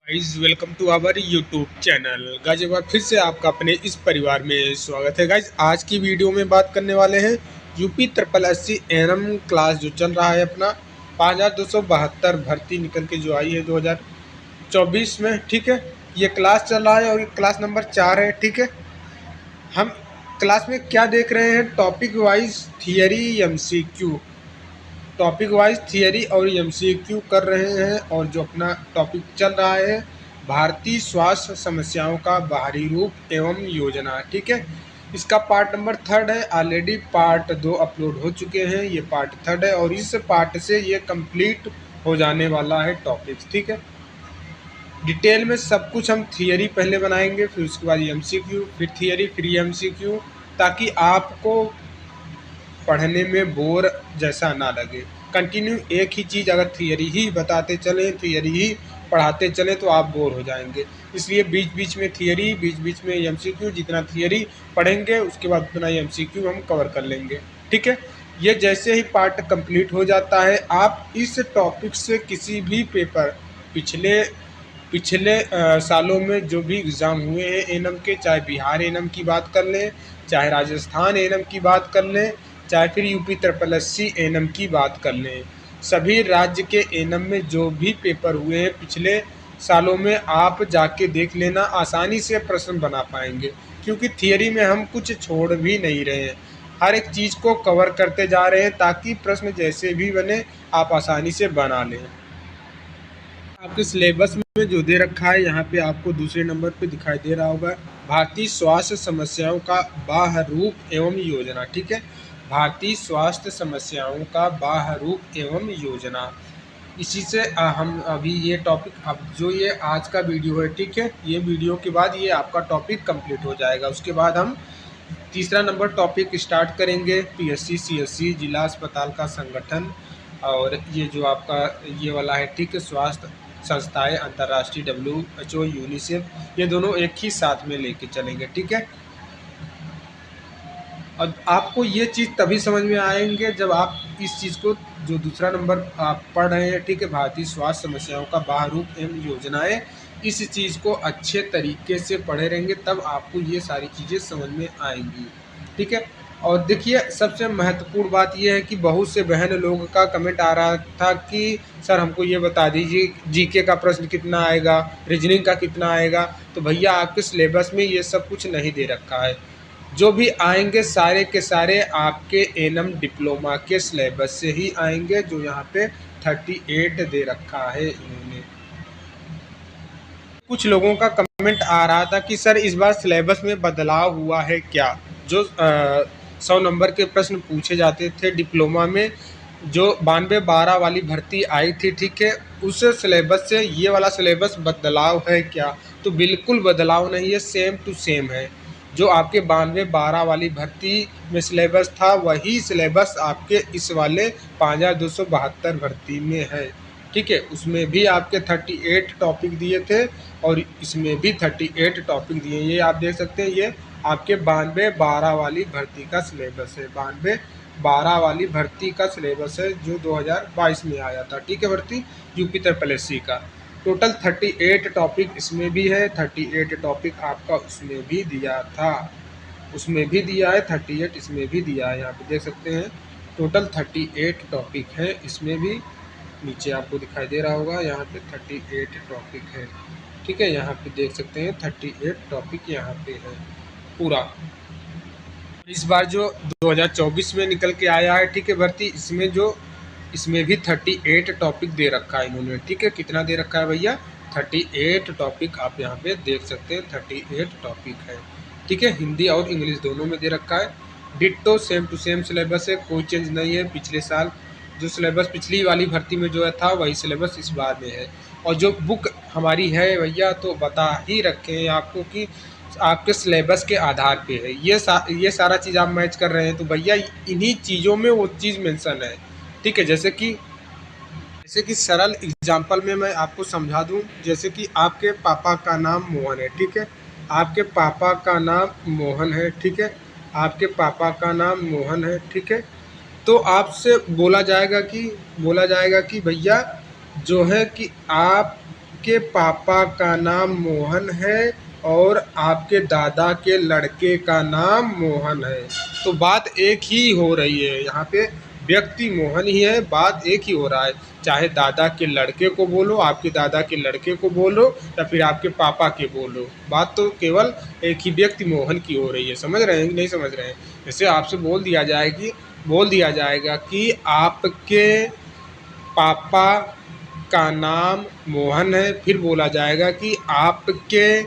Guys welcome to our YouTube channel. Guys एक बार फिर से आपका अपने इस परिवार में स्वागत है। गाइस आज की वीडियो में बात करने वाले हैं UP triple SC NM class जो चल रहा है अपना 5272 भर्ती निकल के जो आई है 2024 में। ठीक है, ये क्लास चल रहा है और ये क्लास नंबर 4 है। ठीक है, हम क्लास में क्या देख रहे हैं, topic wise theory MCQ, topic wise theory और एमसीक्यू कर रहे हैं। और जो अपना टॉपिक चल रहा है भारतीय स्वास्थ्य समस्याओं का बाहरी रूप एवं योजना। ठीक है, इसका पार्ट नंबर 3 है। ऑलरेडी पार्ट 2 अपलोड हो चुके हैं, ये पार्ट 3 है और इस पार्ट से ये कंप्लीट हो जाने वाला है टॉपिक्स। ठीक है, डिटेल में सब कुछ हम थियरी पहले बनाएंगे, फिर उसके बाद एमसीक्यू, फिर थियरी, फिर एमसीक्यू, ताकि आपको पढ़ने में बोर जैसा ना लगे। कंटिन्यू एक ही चीज़ अगर थियरी ही बताते चलें, थियरी ही पढ़ाते चलें तो आप बोर हो जाएंगे। इसलिए बीच बीच में थियरी, बीच बीच में एमसीक्यू, जितना थियरी पढ़ेंगे उसके बाद उतना एमसीक्यू हम कवर कर लेंगे। ठीक है, ये जैसे ही पार्ट कंप्लीट हो जाता है आप इस टॉपिक से किसी भी पेपर पिछले पिछले सालों में जो भी एग्ज़ाम हुए हैं एनएम के, चाहे बिहार एनएम की बात कर लें, चाहे राजस्थान एनएम की बात कर लें, चाहे फिर यूपी ट्रिपल एससी एनएम की बात कर लें, सभी राज्य के एनएम में जो भी पेपर हुए हैं पिछले सालों में आप जाके देख लेना, आसानी से प्रश्न बना पाएंगे। क्योंकि थियरी में हम कुछ छोड़ भी नहीं रहे हैं, हर एक चीज़ को कवर करते जा रहे हैं ताकि प्रश्न जैसे भी बने आप आसानी से बना लें। आपके सिलेबस में जो दे रखा है यहाँ पे आपको दूसरे नंबर पे दिखाई दे रहा होगा, भारतीय स्वास्थ्य समस्याओं का बाह्य रूप एवं योजना। ठीक है, भारतीय स्वास्थ्य समस्याओं का बाह्य रूप एवं योजना। इसी से हम अभी ये टॉपिक, अब जो ये आज का वीडियो है, ठीक है, ये वीडियो के बाद ये आपका टॉपिक कंप्लीट हो जाएगा। उसके बाद हम तीसरा नंबर टॉपिक स्टार्ट करेंगे, पीएससी सीएससी जिला अस्पताल का संगठन, और ये जो आपका ये वाला है, ठीक है, स्वास्थ्य संस्थाएं अंतर्राष्ट्रीय WHO यूनिसेफ, ये दोनों एक ही साथ में लेके चलेंगे। ठीक है, और आपको ये चीज़ तभी समझ में आएंगे जब आप इस चीज़ को, जो दूसरा नंबर आप पढ़ रहे हैं, ठीक है, भारतीय स्वास्थ्य समस्याओं का बाह्य रूप एवं योजनाएं, इस चीज़ को अच्छे तरीके से पढ़े रहेंगे तब आपको ये सारी चीज़ें समझ में आएंगी। ठीक है, और देखिए सबसे महत्वपूर्ण बात यह है कि बहुत से बहन लोगों का कमेंट आ रहा था कि सर हमको ये बता दीजिए जीके का प्रश्न कितना आएगा, रीजनिंग का कितना आएगा। तो भैया आपके सिलेबस में ये सब कुछ नहीं दे रखा है, जो भी आएंगे सारे के सारे आपके एनएम डिप्लोमा के सिलेबस से ही आएंगे, जो यहाँ पे 38 दे रखा है इन्होंने। कुछ लोगों का कमेंट आ रहा था कि सर इस बार सिलेबस में बदलाव हुआ है क्या, जो 100 नंबर के प्रश्न पूछे जाते थे डिप्लोमा में, जो 92-12 वाली भर्ती आई थी, ठीक है, उस सिलेबस से ये वाला सिलेबस बदलाव है क्या। तो बिल्कुल बदलाव नहीं है, सेम टू सेम है। जो आपके 92-12 वाली भर्ती में सिलेबस था वही सिलेबस आपके इस वाले 5272 भर्ती में है। ठीक है, उसमें भी आपके 38 टॉपिक दिए थे और इसमें भी 38 टॉपिक दिए। ये आप देख सकते हैं, ये आपके 92-12 वाली भर्ती का सिलेबस है, 92-12 वाली भर्ती का सिलेबस है जो 2022 में आया था। ठीक है, भर्ती यूपी ट्रिपल एससी का टोटल 38 टॉपिक इसमें भी है, 38 टॉपिक आपका उसमें भी दिया था, उसमें भी दिया है 38, इसमें भी दिया है। यहाँ पे देख सकते हैं टोटल 38 टॉपिक है, इसमें भी नीचे आपको दिखाई दे रहा होगा, यहाँ पे 38 टॉपिक है। ठीक है, यहाँ पे देख सकते हैं 38 टॉपिक यहाँ पे है पूरा। इस बार जो 2024 में निकल के आया है, ठीक है, भर्ती, इसमें भी 38 टॉपिक दे रखा है इन्होंने। ठीक है, कितना दे रखा है भैया, 38 टॉपिक आप यहाँ पे देख सकते हैं, 38 टॉपिक है। ठीक है, हिंदी और इंग्लिश दोनों में दे रखा है। Ditto same to same syllabus है, कोई चेंज नहीं है। पिछले साल जो सिलेबस पिछली वाली भर्ती में जो था वही सिलेबस इस बार में है। और जो बुक हमारी है भैया, तो बता ही रखे हैं आपको कि आपके सिलेबस के आधार पे है, ये सारा चीज़ आप मैच कर रहे हैं, तो भैया इन्हीं चीज़ों में वो चीज़ मेंशन है। ठीक है, जैसे कि सरल एग्जांपल में मैं आपको समझा दूं, जैसे कि आपके पापा का नाम मोहन है, ठीक है, आपके पापा का नाम मोहन है, ठीक है, आपके पापा का नाम मोहन है, ठीक है, तो आपसे बोला जाएगा कि भैया जो है कि आप आपके पापा का नाम मोहन है और आपके दादा के लड़के का नाम मोहन है। तो बात एक ही हो रही है, यहाँ पे व्यक्ति मोहन ही है, बात एक ही हो रहा है। चाहे दादा के लड़के को बोलो, आपके दादा के लड़के को बोलो, या फिर आपके पापा के बोलो, बात तो केवल एक ही व्यक्ति मोहन की हो रही है। समझ रहे हैं कि नहीं समझ रहे हैं? जैसे आपसे बोल दिया जाएगा कि आपके पापा का नाम मोहन है, फिर बोला जाएगा कि आपके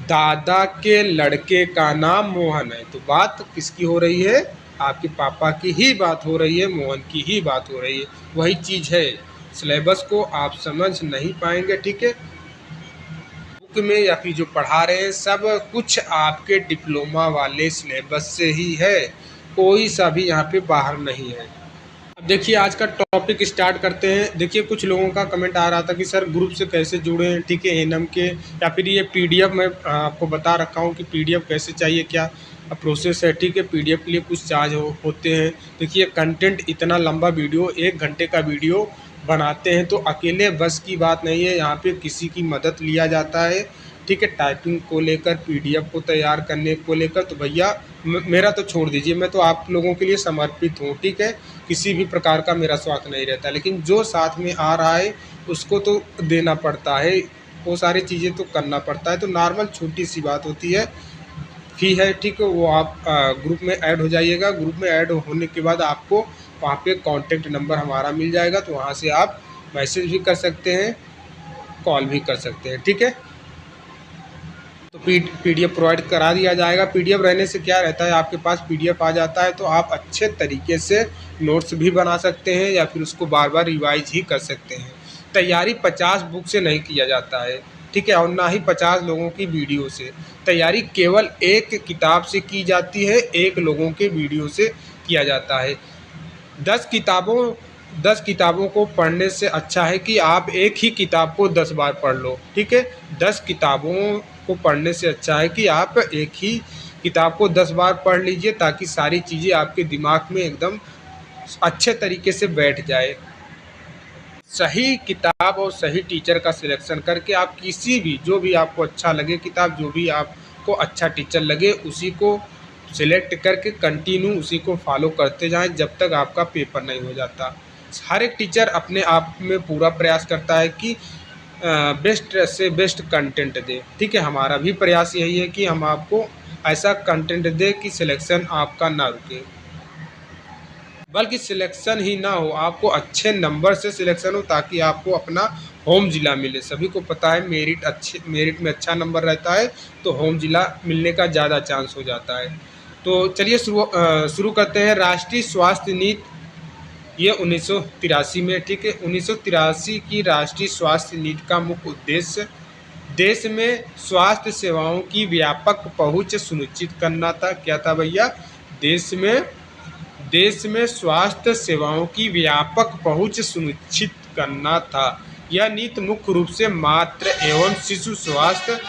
दादा के लड़के का नाम मोहन है। तो बात किसकी हो रही है? आपके पापा की ही बात हो रही है, मोहन की ही बात हो रही है। वही चीज़ है, सिलेबस को आप समझ नहीं पाएंगे, ठीक है। बुक में या फिर जो पढ़ा रहे हैं सब कुछ आपके डिप्लोमा वाले सिलेबस से ही है, कोई सा भी यहाँ पे बाहर नहीं है। अब देखिए आज का टॉपिक स्टार्ट करते हैं। देखिए कुछ लोगों का कमेंट आ रहा था कि सर ग्रुप से कैसे जुड़ें, ठीक है, एनएम के, या फिर ये पीडीएफ मैं आपको बता रखा हूँ कि पीडीएफ कैसे चाहिए, क्या प्रोसेस है, ठीक है। पीडीएफ के लिए कुछ चार्ज होते हैं। देखिए कंटेंट इतना लंबा वीडियो, 1 घंटे का वीडियो बनाते हैं तो अकेले बस की बात नहीं है, यहाँ पे किसी की मदद लिया जाता है, ठीक है। टाइपिंग को लेकर, पीडीएफ को तैयार करने को लेकर, तो भैया मेरा तो छोड़ दीजिए, मैं तो आप लोगों के लिए समर्पित हूँ, ठीक है। किसी भी प्रकार का मेरा स्वार्थ नहीं रहता, लेकिन जो साथ में आ रहा है उसको तो देना पड़ता है, वो सारी चीज़ें तो करना पड़ता है। तो नॉर्मल छोटी सी बात होती है, फी है, ठीक है। वो आप ग्रुप में ऐड हो जाइएगा। ग्रुप में ऐड होने के बाद आपको वहाँ पे कॉन्टेक्ट नंबर हमारा मिल जाएगा, तो वहाँ से आप मैसेज भी कर सकते हैं, कॉल भी कर सकते हैं, ठीक है। तो पीडीएफ प्रोवाइड करा दिया जाएगा। पीडीएफ रहने से क्या रहता है, आपके पास पीडीएफ आ जाता है तो आप अच्छे तरीके से नोट्स भी बना सकते हैं या फिर उसको बार बार रिवाइज ही कर सकते हैं। तैयारी 50 बुक से नहीं किया जाता है, ठीक है, और ना ही 50 लोगों की वीडियो से। तैयारी केवल एक किताब से की जाती है, एक लोगों के वीडियो से किया जाता है। 10 किताबों को पढ़ने से अच्छा है कि आप एक ही किताब को 10 बार पढ़ लो, ठीक है। 10 किताबों को पढ़ने से अच्छा है कि आप एक ही किताब को 10 बार पढ़ लीजिए, ताकि सारी चीज़ें आपके दिमाग में एकदम अच्छे तरीके से बैठ जाए। सही किताब और सही टीचर का सिलेक्शन करके आप किसी भी, जो भी आपको अच्छा लगे किताब, जो भी आपको अच्छा टीचर लगे, उसी को सिलेक्ट करके कंटिन्यू उसी को फॉलो करते जाएं जब तक आपका पेपर नहीं हो जाता। हर एक टीचर अपने आप में पूरा प्रयास करता है कि बेस्ट से बेस्ट कंटेंट दे, ठीक है। हमारा भी प्रयास यही है कि हम आपको ऐसा कंटेंट दे कि सिलेक्शन आपका ना रुके, बल्कि सिलेक्शन ही ना हो, आपको अच्छे नंबर से सिलेक्शन हो, ताकि आपको अपना होम ज़िला मिले। सभी को पता है मेरिट में अच्छा नंबर रहता है तो होम ज़िला मिलने का ज़्यादा चांस हो जाता है। तो चलिए शुरू करते हैं। राष्ट्रीय स्वास्थ्य नीति, ये 1983 में, ठीक है। 1983 की राष्ट्रीय स्वास्थ्य नीति का मुख्य उद्देश्य देश में स्वास्थ्य सेवाओं की व्यापक पहुंच सुनिश्चित करना था। क्या था भैया? देश में स्वास्थ्य सेवाओं की व्यापक पहुंच सुनिश्चित करना था। यह नीति मुख्य रूप से मातृ एवं शिशु स्वास्थ्य,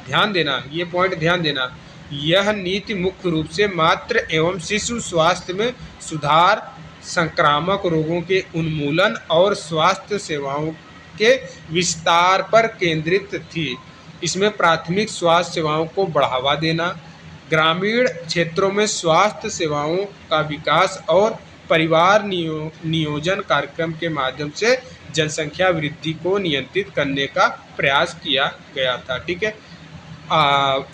ध्यान देना, ये पॉइंट ध्यान देना, यह नीति मुख्य रूप से मातृ एवं शिशु स्वास्थ्य में सुधार, संक्रामक रोगों के उन्मूलन और स्वास्थ्य सेवाओं के विस्तार पर केंद्रित थी। इसमें प्राथमिक स्वास्थ्य सेवाओं को बढ़ावा देना, ग्रामीण क्षेत्रों में स्वास्थ्य सेवाओं का विकास और परिवार नियोजन कार्यक्रम के माध्यम से जनसंख्या वृद्धि को नियंत्रित करने का प्रयास किया गया था, ठीक है।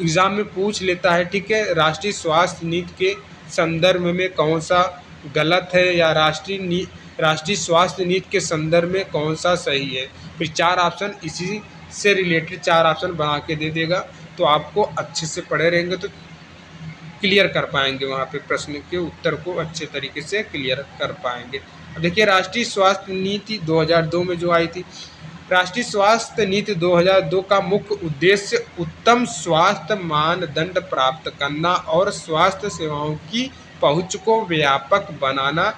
एग्ज़ाम में पूछ लेता है, ठीक है, राष्ट्रीय स्वास्थ्य नीति के संदर्भ में कौन सा गलत है या राष्ट्रीय स्वास्थ्य नीति के संदर्भ में कौन सा सही है। फिर 4 ऑप्शन, इसी से रिलेटेड 4 ऑप्शन बना के दे देगा, तो आपको अच्छे से पढ़े रहेंगे तो क्लियर कर पाएंगे, वहाँ पे प्रश्न के उत्तर को अच्छे तरीके से क्लियर कर पाएंगे। अब देखिए राष्ट्रीय स्वास्थ्य नीति 2002 में जो आई थी, राष्ट्रीय स्वास्थ्य नीति 2002 का मुख्य उद्देश्य उत्तम स्वास्थ्य मानदंड प्राप्त करना और स्वास्थ्य सेवाओं की पहुंच को व्यापक बनाना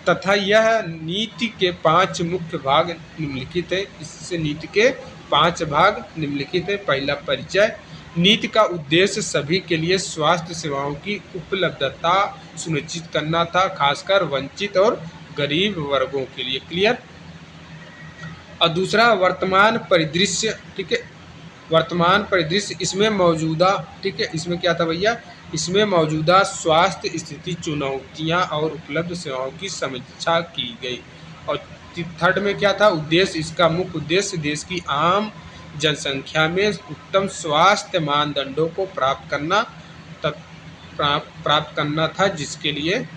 तथा यह नीति के 5 मुख्य भाग निम्नलिखित है। इससे नीति के 5 भाग निम्नलिखित है। पहला, परिचय। नीति का उद्देश्य सभी के लिए स्वास्थ्य सेवाओं की उपलब्धता सुनिश्चित करना था, खासकर वंचित और गरीब वर्गों के लिए। क्लियर। और दूसरा वर्तमान परिदृश्य, ठीक है, वर्तमान परिदृश्य इसमें मौजूदा, ठीक है, इसमें क्या था भैया, इसमें मौजूदा स्वास्थ्य स्थिति, चुनौतियां और उपलब्ध सेवाओं की समीक्षा की गई। और थर्ड में क्या था उद्देश्य, इसका मुख्य उद्देश्य देश की आम जनसंख्या में उत्तम स्वास्थ्य मानदंडों को प्राप्त करना था, जिसके लिए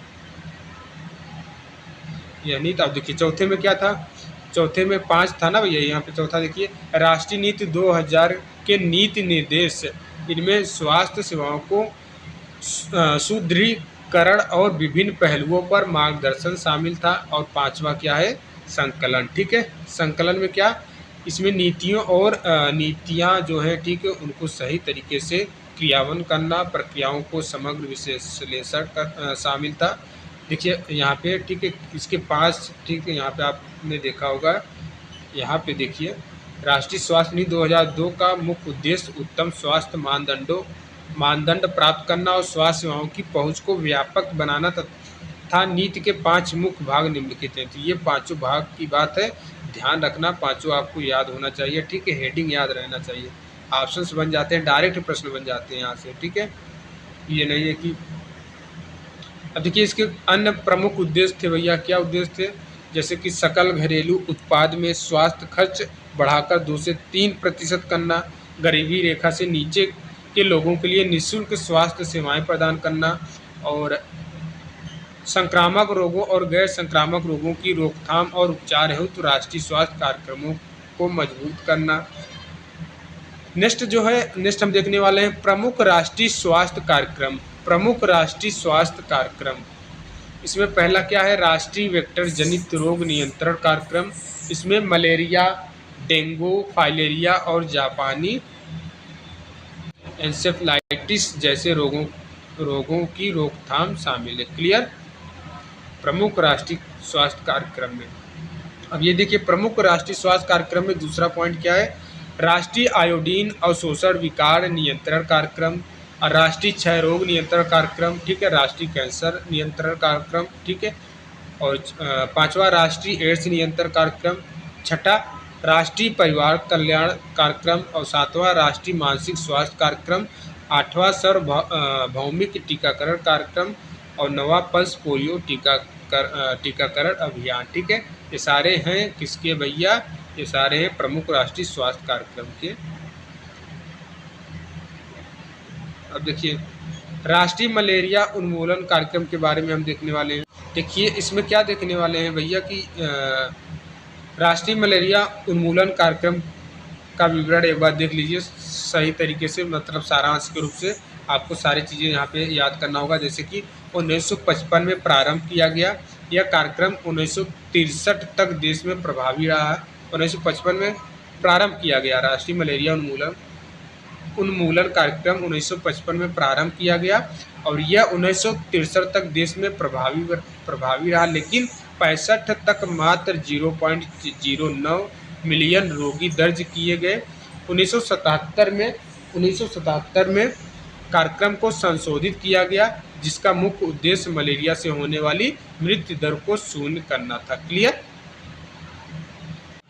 यानी अब देखिए चौथे में क्या था, चौथे में 5 था ना भैया, यहाँ पे चौथा देखिए राष्ट्रीय नीति 2000 के नीति निर्देश, इनमें स्वास्थ्य सेवाओं को सुदृढ़ीकरण और विभिन्न पहलुओं पर मार्गदर्शन शामिल था। और 5वां क्या है संकलन, ठीक है, संकलन में क्या, इसमें नीतियों और नीतियाँ जो है, ठीक है, उनको सही तरीके से क्रियान्वयन करना, प्रक्रियाओं को समग्र विश्लेषण शामिल था। देखिए यहाँ पे, ठीक है, इसके पास, ठीक है, यहाँ पे आपने देखा होगा, यहाँ पे देखिए राष्ट्रीय स्वास्थ्य नीति 2002 का मुख्य उद्देश्य उत्तम स्वास्थ्य मानदंड प्राप्त करना और स्वास्थ्य सेवाओं की पहुंच को व्यापक बनाना था। नीति के 5 मुख्य भाग निम्नलिखित हैं। तो ये 5 भाग की बात है, ध्यान रखना, 5 आपको याद होना चाहिए, ठीक है, हेडिंग याद रहना चाहिए, ऑप्शंस बन जाते हैं, डायरेक्ट प्रश्न बन जाते हैं यहाँ से, ठीक है, ये नहीं है कि। अब देखिए इसके अन्य प्रमुख उद्देश्य थे भैया, क्या उद्देश्य थे, जैसे कि सकल घरेलू उत्पाद में स्वास्थ्य खर्च बढ़ाकर 2 से 3% करना, गरीबी रेखा से नीचे के लोगों के लिए निःशुल्क स्वास्थ्य सेवाएं प्रदान करना, और संक्रामक रोगों और गैर संक्रामक रोगों की रोकथाम और उपचार हेतु राष्ट्रीय स्वास्थ्य कार्यक्रमों को मजबूत करना। नेक्स्ट जो है, नेक्स्ट हम देखने वाले हैं प्रमुख राष्ट्रीय स्वास्थ्य कार्यक्रम। प्रमुख राष्ट्रीय स्वास्थ्य कार्यक्रम, इसमें पहला क्या है राष्ट्रीय वेक्टर जनित रोग नियंत्रण कार्यक्रम। इसमें मलेरिया, डेंगू, फाइलेरिया और जापानी एन्सेफेलाइटिस जैसे रोगों की रोकथाम शामिल है। क्लियर, प्रमुख राष्ट्रीय स्वास्थ्य कार्यक्रम में। अब ये देखिए प्रमुख राष्ट्रीय स्वास्थ्य कार्यक्रम में दूसरा पॉइंट क्या है, राष्ट्रीय आयोडीन अवशोषण विकार नियंत्रण कार्यक्रम, और राष्ट्रीय क्षय रोग नियंत्रण कार्यक्रम, ठीक है, राष्ट्रीय कैंसर नियंत्रण कार्यक्रम, ठीक है, और 5वां राष्ट्रीय एड्स नियंत्रण कार्यक्रम, 6ठा राष्ट्रीय परिवार कल्याण कार्यक्रम, और 7वां राष्ट्रीय मानसिक स्वास्थ्य कार्यक्रम, 8वां सार्वभौमिक टीकाकरण कार्यक्रम, और 9वां पल्स पोलियो टीकाकरण अभियान, ठीक है। ये सारे हैं किसके भैया, ये सारे हैं प्रमुख राष्ट्रीय स्वास्थ्य कार्यक्रम के। अब देखिए राष्ट्रीय मलेरिया उन्मूलन कार्यक्रम के बारे में हम देखने वाले हैं। देखिए इसमें क्या देखने वाले हैं भैया कि राष्ट्रीय मलेरिया उन्मूलन कार्यक्रम का विवरण एक बार देख लीजिए सही तरीके से, मतलब सारांश के रूप से आपको सारी चीज़ें यहाँ पे याद करना होगा। जैसे कि 1955 में प्रारंभ किया गया, यह कार्यक्रम 1963 तक देश में प्रभावी रहा। 1955 में प्रारंभ किया गया राष्ट्रीय मलेरिया उन्मूलन कार्यक्रम 1955 में प्रारंभ किया गया, और यह 1963 तक देश में प्रभावी रहा, लेकिन 65 तक मात्र 0.09 मिलियन रोगी दर्ज किए गए। 1977 में कार्यक्रम को संशोधित किया गया, जिसका मुख्य उद्देश्य मलेरिया से होने वाली मृत्यु दर को शून्य करना था। क्लियर।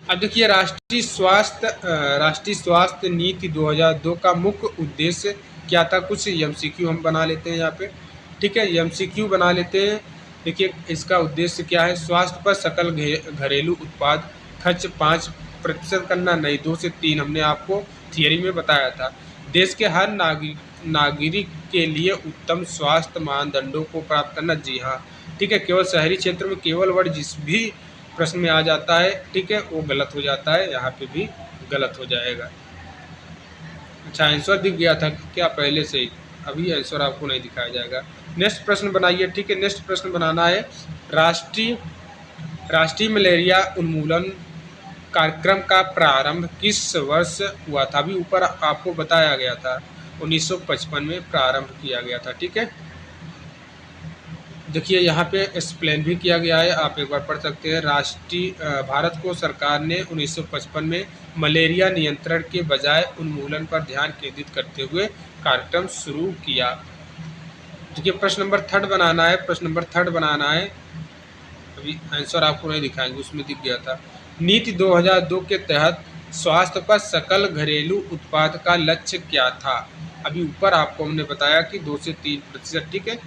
अब देखिए राष्ट्रीय स्वास्थ्य नीति 2002 का मुख्य उद्देश्य क्या था, कुछ एमसीक्यू हम बना लेते हैं यहाँ पे, ठीक है, एमसीक्यू बना लेते हैं। देखिए इसका उद्देश्य क्या है, स्वास्थ्य पर सकल घरेलू उत्पाद खर्च 5% करना, नहीं 2 से 3 हमने आपको थियरी में बताया था। देश के हर नागरिक के लिए उत्तम स्वास्थ्य मानदंडों को प्राप्त करना, जी हाँ, ठीक है, केवल शहरी क्षेत्र में केवल वर्ड जिस भी प्रश्न में आ जाता है, ठीक है, वो गलत हो जाता है, यहाँ पे भी गलत हो जाएगा। अच्छा आंसर दिख गया था क्या पहले से ही, अभी आंसर आपको नहीं दिखाया जाएगा। नेक्स्ट प्रश्न बनाइए, ठीक है, नेक्स्ट प्रश्न बनाना है राष्ट्रीय मलेरिया उन्मूलन कार्यक्रम का प्रारंभ किस वर्ष हुआ था, अभी ऊपर आपको बताया गया था 1955 में प्रारंभ किया गया था, ठीक है। देखिए यहाँ पे एक्सप्लेन भी किया गया है, आप एक बार पढ़ सकते हैं। भारत को सरकार ने 1955 में मलेरिया नियंत्रण के बजाय उन्मूलन पर ध्यान केंद्रित करते हुए कार्यक्रम शुरू किया। देखिए प्रश्न नंबर 3 बनाना है, प्रश्न नंबर 3 बनाना है, अभी आंसर आपको नहीं दिखाएंगे, उसमें दिख गया था। नीति 2002 के तहत स्वास्थ्य पर सकल घरेलू उत्पाद का लक्ष्य क्या था? अभी ऊपर आपको हमने बताया कि 2 से 3%, ठीक है।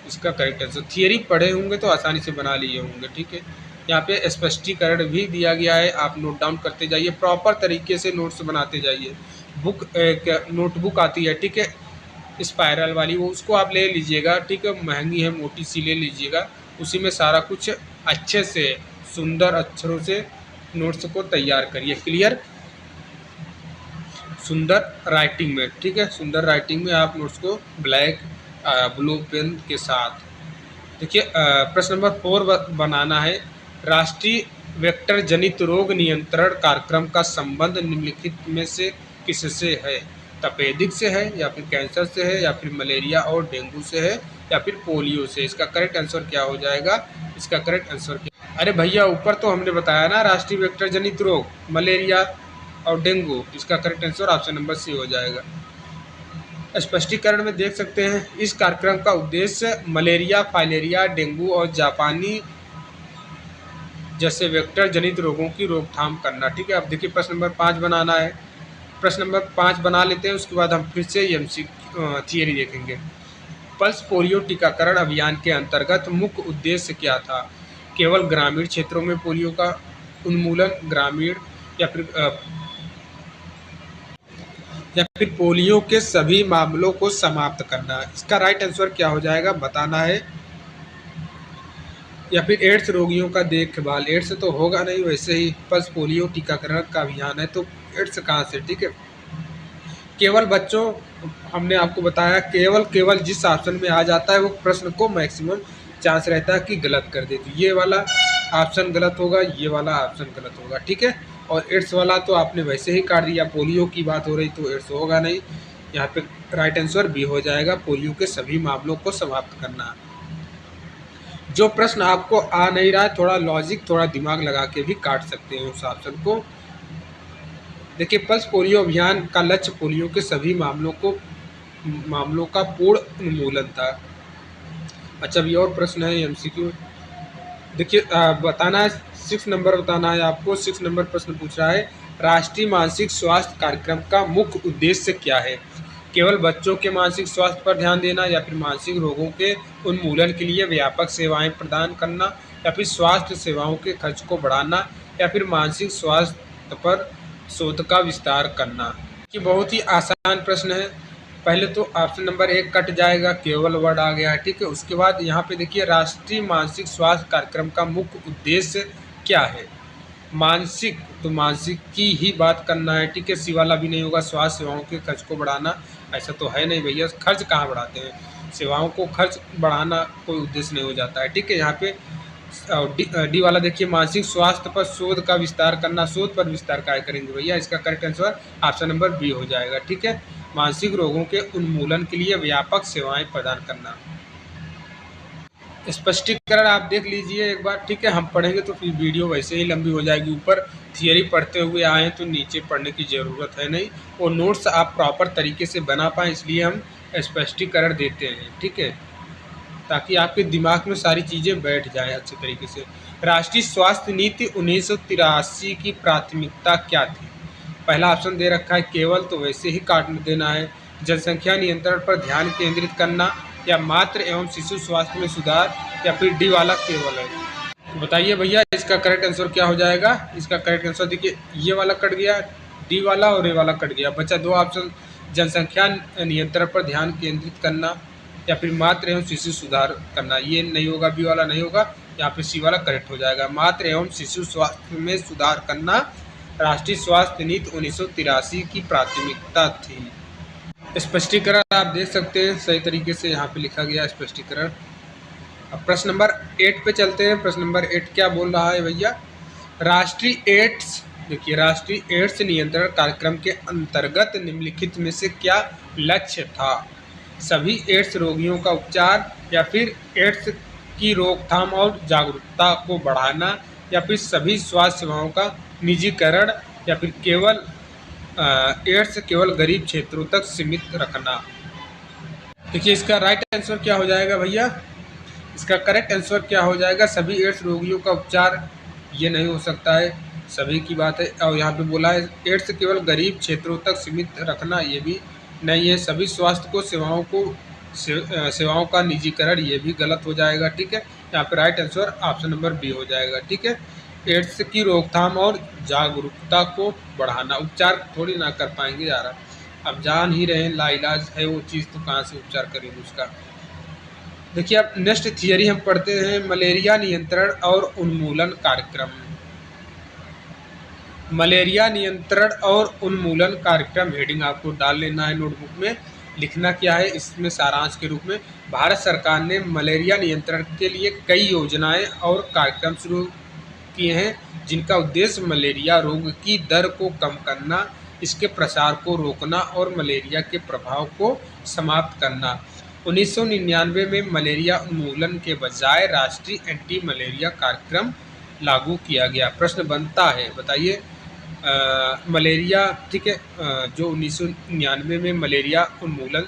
इसका करेक्ट आंसर, थियरी पढ़े होंगे तो आसानी से बना लिए होंगे, ठीक है। यहाँ पे स्पष्टीकरण भी दिया गया है, आप नोट डाउन करते जाइए, प्रॉपर तरीके से नोट्स बनाते जाइए। बुक एक नोटबुक आती है, ठीक है, स्पाइरल वाली, वो उसको आप ले लीजिएगा, ठीक है, महंगी है, मोटी सी ले लीजिएगा। उसी में सारा कुछ अच्छे से सुंदर अक्षरों से नोट्स को तैयार करिए, क्लियर, सुंदर राइटिंग में, ठीक है, सुंदर राइटिंग में आप नोट्स को ब्लैक ब्लू पेन के साथ। देखिए प्रश्न नंबर 4 बनाना है। राष्ट्रीय वेक्टर जनित रोग नियंत्रण कार्यक्रम का संबंध निम्नलिखित में से किससे है? तपेदिक से है, या फिर कैंसर से है, या फिर मलेरिया और डेंगू से है, या फिर पोलियो से? इसका करेक्ट आंसर क्या हो जाएगा? इसका करेक्ट आंसर क्या? अरे भैया ऊपर तो हमने बताया ना, राष्ट्रीय वेक्टर जनित रोग, मलेरिया और डेंगू। इसका correct answer option number C हो जाएगा। स्पष्टीकरण में देख सकते हैं, इस कार्यक्रम का उद्देश्य मलेरिया, फाइलेरिया, डेंगू और जापानी जैसे वेक्टर जनित रोगों की रोकथाम करना, ठीक है। अब देखिए प्रश्न नंबर 5 बनाना है। प्रश्न नंबर 5 बना लेते हैं, उसके बाद हम फिर से थियरी देखेंगे। पल्स पोलियो टीकाकरण अभियान के अंतर्गत मुख्य उद्देश्य क्या था? केवल ग्रामीण क्षेत्रों में पोलियो का उन्मूलन, ग्रामीण या फिर पोलियो के सभी मामलों को समाप्त करना? इसका राइट आंसर क्या हो जाएगा बताना है। या फिर एड्स रोगियों का देखभाल, एड्स तो होगा नहीं, वैसे ही पल्स पोलियो टीकाकरण का अभियान है, तो एड्स कहाँ से, ठीक है। केवल बच्चों, हमने आपको बताया केवल जिस ऑप्शन में आ जाता है वो प्रश्न को मैक्सिमम चांस रहता है कि गलत कर दे, तो ये वाला ऑप्शन गलत होगा, ये वाला ऑप्शन गलत होगा, ठीक है। और एड्स वाला तो आपने वैसे ही काट दिया, पोलियो की बात हो रही तो एड्स होगा नहीं। यहाँ पे राइट आंसर बी हो जाएगा, पोलियो के सभी मामलों को समाप्त करना। जो प्रश्न आपको आ नहीं रहा है, थोड़ा लॉजिक, थोड़ा दिमाग लगा के भी काट सकते हैं उस ऑप्शन को। देखिए पल्स पोलियो अभियान का लक्ष्य पोलियो के सभी मामलों का पूर्ण उन्मूलन था। अच्छा अभी और प्रश्न है एमसीक्यू। देखिए बताना है 6 नंबर बताना है आपको। 6 नंबर प्रश्न पूछ रहा है, राष्ट्रीय मानसिक स्वास्थ्य कार्यक्रम का मुख्य उद्देश्य क्या है? केवल बच्चों के मानसिक स्वास्थ्य पर ध्यान देना, या फिर मानसिक रोगों के उन्मूलन के लिए व्यापक सेवाएं प्रदान करना, या फिर स्वास्थ्य सेवाओं के खर्च को बढ़ाना, या फिर मानसिक स्वास्थ्य पर शोध का विस्तार करना? ये बहुत ही आसान प्रश्न है। पहले तो ऑप्शन नंबर 1 कट जाएगा, केवल वर्ड आ गया है, ठीक है। उसके बाद यहाँ पे देखिए राष्ट्रीय मानसिक स्वास्थ्य कार्यक्रम का मुख्य उद्देश्य क्या है? मानसिक, तो मानसिक की ही बात करना है, ठीक है। सी वाला भी नहीं होगा, स्वास्थ्य सेवाओं के खर्च को बढ़ाना, ऐसा तो है नहीं भैया, खर्च कहाँ बढ़ाते हैं, सेवाओं को खर्च बढ़ाना कोई उद्देश्य नहीं हो जाता है, ठीक है। यहाँ पे डी वाला देखिए, मानसिक स्वास्थ्य पर शोध का विस्तार करना, शोध पर विस्तार क्या करेंगे भैया? इसका correct answer option number B हो जाएगा, ठीक है। मानसिक रोगों के उन्मूलन के लिए व्यापक सेवाएं प्रदान करना। स्पष्टीकरण आप देख लीजिए एक बार, ठीक है। हम पढ़ेंगे तो फिर वीडियो वैसे ही लंबी हो जाएगी, ऊपर थियरी पढ़ते हुए आए तो नीचे पढ़ने की ज़रूरत है नहीं, वो नोट्स आप प्रॉपर तरीके से बना पाएँ, इसलिए हम स्पष्टीकरण देते हैं, ठीक है, ताकि आपके दिमाग में सारी चीज़ें बैठ जाएँ अच्छे तरीके से। राष्ट्रीय स्वास्थ्य नीति 1983 की प्राथमिकता क्या थी? पहला ऑप्शन दे रखा है केवल, तो वैसे ही काट देना है। जनसंख्या नियंत्रण पर ध्यान केंद्रित करना, या मातृ एवं शिशु स्वास्थ्य में सुधार, या फिर डी वाला केवल है? तो बताइए भैया इसका करेक्ट आंसर क्या हो जाएगा? इसका करेक्ट आंसर देखिए, ये वाला कट गया, डी वाला और ए वाला कट गया, बचा 2 ऑप्शन, जनसंख्या नियंत्रण पर ध्यान केंद्रित करना, या फिर मातृ एवं शिशु सुधार करना। ये नहीं होगा, बी वाला नहीं होगा, यहाँ पे सी वाला करेक्ट हो जाएगा, मातृ एवं शिशु स्वास्थ्य में सुधार करना राष्ट्रीय स्वास्थ्य नीति 1983 की प्राथमिकता थी। स्पष्टीकरण आप देख सकते हैं, सही तरीके से यहाँ पे लिखा गया स्पष्टीकरण। अब प्रश्न नंबर 8 पे चलते हैं। प्रश्न नंबर 8 क्या बोल रहा है भैया? राष्ट्रीय एड्स, देखिए राष्ट्रीय एड्स नियंत्रण कार्यक्रम के अंतर्गत निम्नलिखित में से क्या लक्ष्य था? सभी एड्स रोगियों का उपचार, या फिर एड्स की रोकथाम और जागरूकता को बढ़ाना, या फिर सभी स्वास्थ्य सेवाओं का निजीकरण, या फिर केवल एड्स केवल गरीब क्षेत्रों तक सीमित रखना? देखिए इसका राइट आंसर क्या हो जाएगा भैया? इसका करेक्ट आंसर क्या हो जाएगा? सभी एड्स रोगियों का उपचार, ये नहीं हो सकता है। सभी की बात है। और यहाँ पे बोला है एड्स केवल गरीब क्षेत्रों तक सीमित रखना, ये भी नहीं है। सभी स्वास्थ्य को सेवाओं का निजीकरण, ये भी गलत हो जाएगा, ठीक है। यहाँ पे right answer option number B हो जाएगा, ठीक है। एड्स की रोकथाम और जागरूकता को बढ़ाना, उपचार थोड़ी ना कर पाएंगे यार, अब जान ही रहे लाइलाज है वो चीज़, तो कहाँ से उपचार करेंगे उसका। देखिए अब नेक्स्ट थियरी हम पढ़ते हैं, मलेरिया नियंत्रण और उन्मूलन कार्यक्रम। मलेरिया नियंत्रण और उन्मूलन कार्यक्रम हेडिंग आपको डाल लेना है नोटबुक में। लिखना क्या है इसमें सारांश के रूप में, भारत सरकार ने मलेरिया नियंत्रण के लिए कई योजनाएं और कार्यक्रम शुरू किए हैं, जिनका उद्देश्य मलेरिया रोग की दर को कम करना, इसके प्रसार को रोकना और मलेरिया के प्रभाव को समाप्त करना। 1999 में मलेरिया उन्मूलन के बजाय राष्ट्रीय एंटी मलेरिया कार्यक्रम लागू किया गया। प्रश्न बनता है, बताइए मलेरिया, ठीक है, जो 1999 में मलेरिया उन्मूलन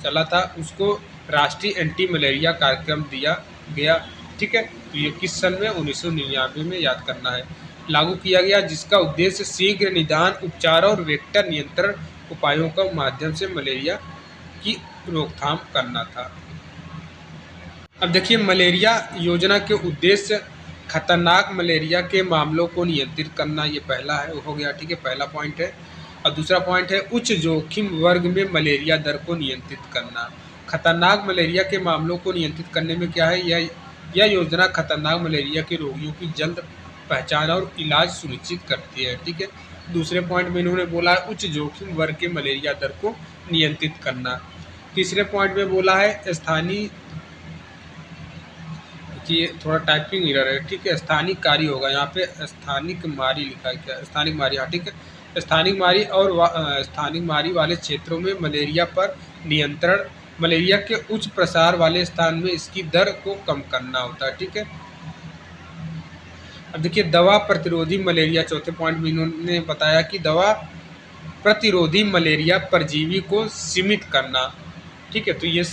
चला था उसको राष्ट्रीय एंटी मलेरिया कार्यक्रम दिया गया, ठीक है। तो ये किस सन में, 1999 में याद करना है, लागू किया गया, जिसका उद्देश्य शीघ्र निदान, उपचार और वेक्टर नियंत्रण उपायों के माध्यम से मलेरिया की रोकथाम करना था। अब देखिए मलेरिया योजना के उद्देश्य खतरनाक मलेरिया के मामलों को नियंत्रित करना, ये पहला है, हो गया, ठीक है, पहला पॉइंट है। और दूसरा पॉइंट है उच्च जोखिम वर्ग में मलेरिया दर को नियंत्रित करना। खतरनाक मलेरिया के मामलों को नियंत्रित करने में क्या है, यह योजना खतरनाक मलेरिया के रोगियों की जल्द पहचान और इलाज सुनिश्चित करती है, ठीक है। दूसरे पॉइंट में इन्होंने बोला है उच्च जोखिम वर्ग के मलेरिया दर को नियंत्रित करना। तीसरे पॉइंट में बोला है स्थानीय, कि थोड़ा टाइपिंग एरर है, ठीक है, स्थानिक कार्य होगा यहाँ पे, स्थानिक मारी लिखा है क्या, स्थानिक मारी, हाँ ठीक है, स्थानिक मारी और स्थानिक मारी वाले क्षेत्रों में मलेरिया पर नियंत्रण, मलेरिया के उच्च प्रसार वाले स्थान में इसकी दर को कम करना होता है, ठीक है। अब देखिए दवा प्रतिरोधी मलेरिया, चौथे पॉइंट में इन्होंने बताया कि दवा प्रतिरोधी मलेरिया परजीवी को सीमित करना, ठीक है। तो ये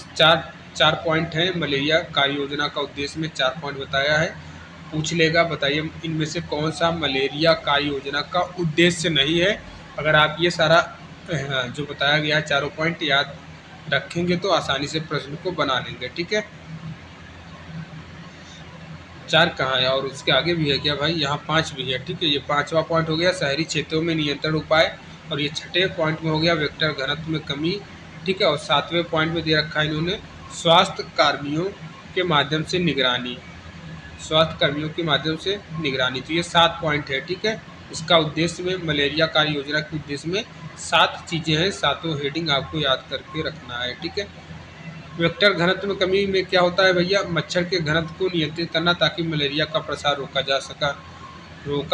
चार पॉइंट हैं मलेरिया कार्य योजना का उद्देश्य में, 4 पॉइंट बताया है, पूछ लेगा, बताइए इनमें से कौन सा मलेरिया कार्य योजना का उद्देश्य नहीं है। अगर आप ये सारा जो बताया गया है चारों पॉइंट याद रखेंगे तो आसानी से प्रश्न को बना लेंगे, ठीक है। 4 कहाँ है, और उसके आगे भी है क्या भाई, यहाँ 5 भी है, ठीक है। ये 5वां पॉइंट हो गया शहरी क्षेत्रों में नियंत्रण उपाय, और ये 6ठे पॉइंट में हो गया वेक्टर घनत्व में कमी, ठीक है। और 7वें पॉइंट में दे रखा है इन्होंने स्वास्थ्य कर्मियों के माध्यम से निगरानी, स्वास्थ्य कर्मियों के माध्यम से निगरानी। तो ये 7 पॉइंट है, ठीक है। इसका उद्देश्य में मलेरिया कार्य योजना के उद्देश्य में 7 चीज़ें हैं, 7 हेडिंग आपको याद करके रखना है, ठीक है। वेक्टर घनत्व में कमी में क्या होता है भैया, मच्छर के घनत्व को नियंत्रित करना ताकि मलेरिया का प्रसार रोका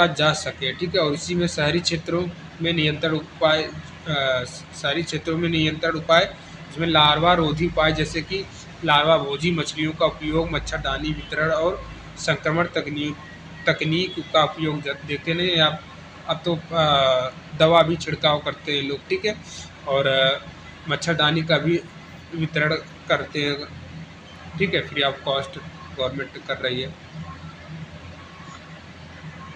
जा सके, ठीक है। और इसी में शहरी क्षेत्रों में नियंत्रण उपाय, शहरी क्षेत्रों में नियंत्रण उपाय इसमें लार्वा रोधी उपाय, जैसे कि लार्वा भोजी मछलियों का उपयोग, मच्छरदानी वितरण और संक्रमण तकनीक का उपयोग देखते नहीं आप, अब तो दवा भी छिड़काव करते हैं लोग, ठीक है। और मच्छरदानी का भी वितरण करते हैं, ठीक है, फ्री ऑफ कॉस्ट गवर्नमेंट कर रही है।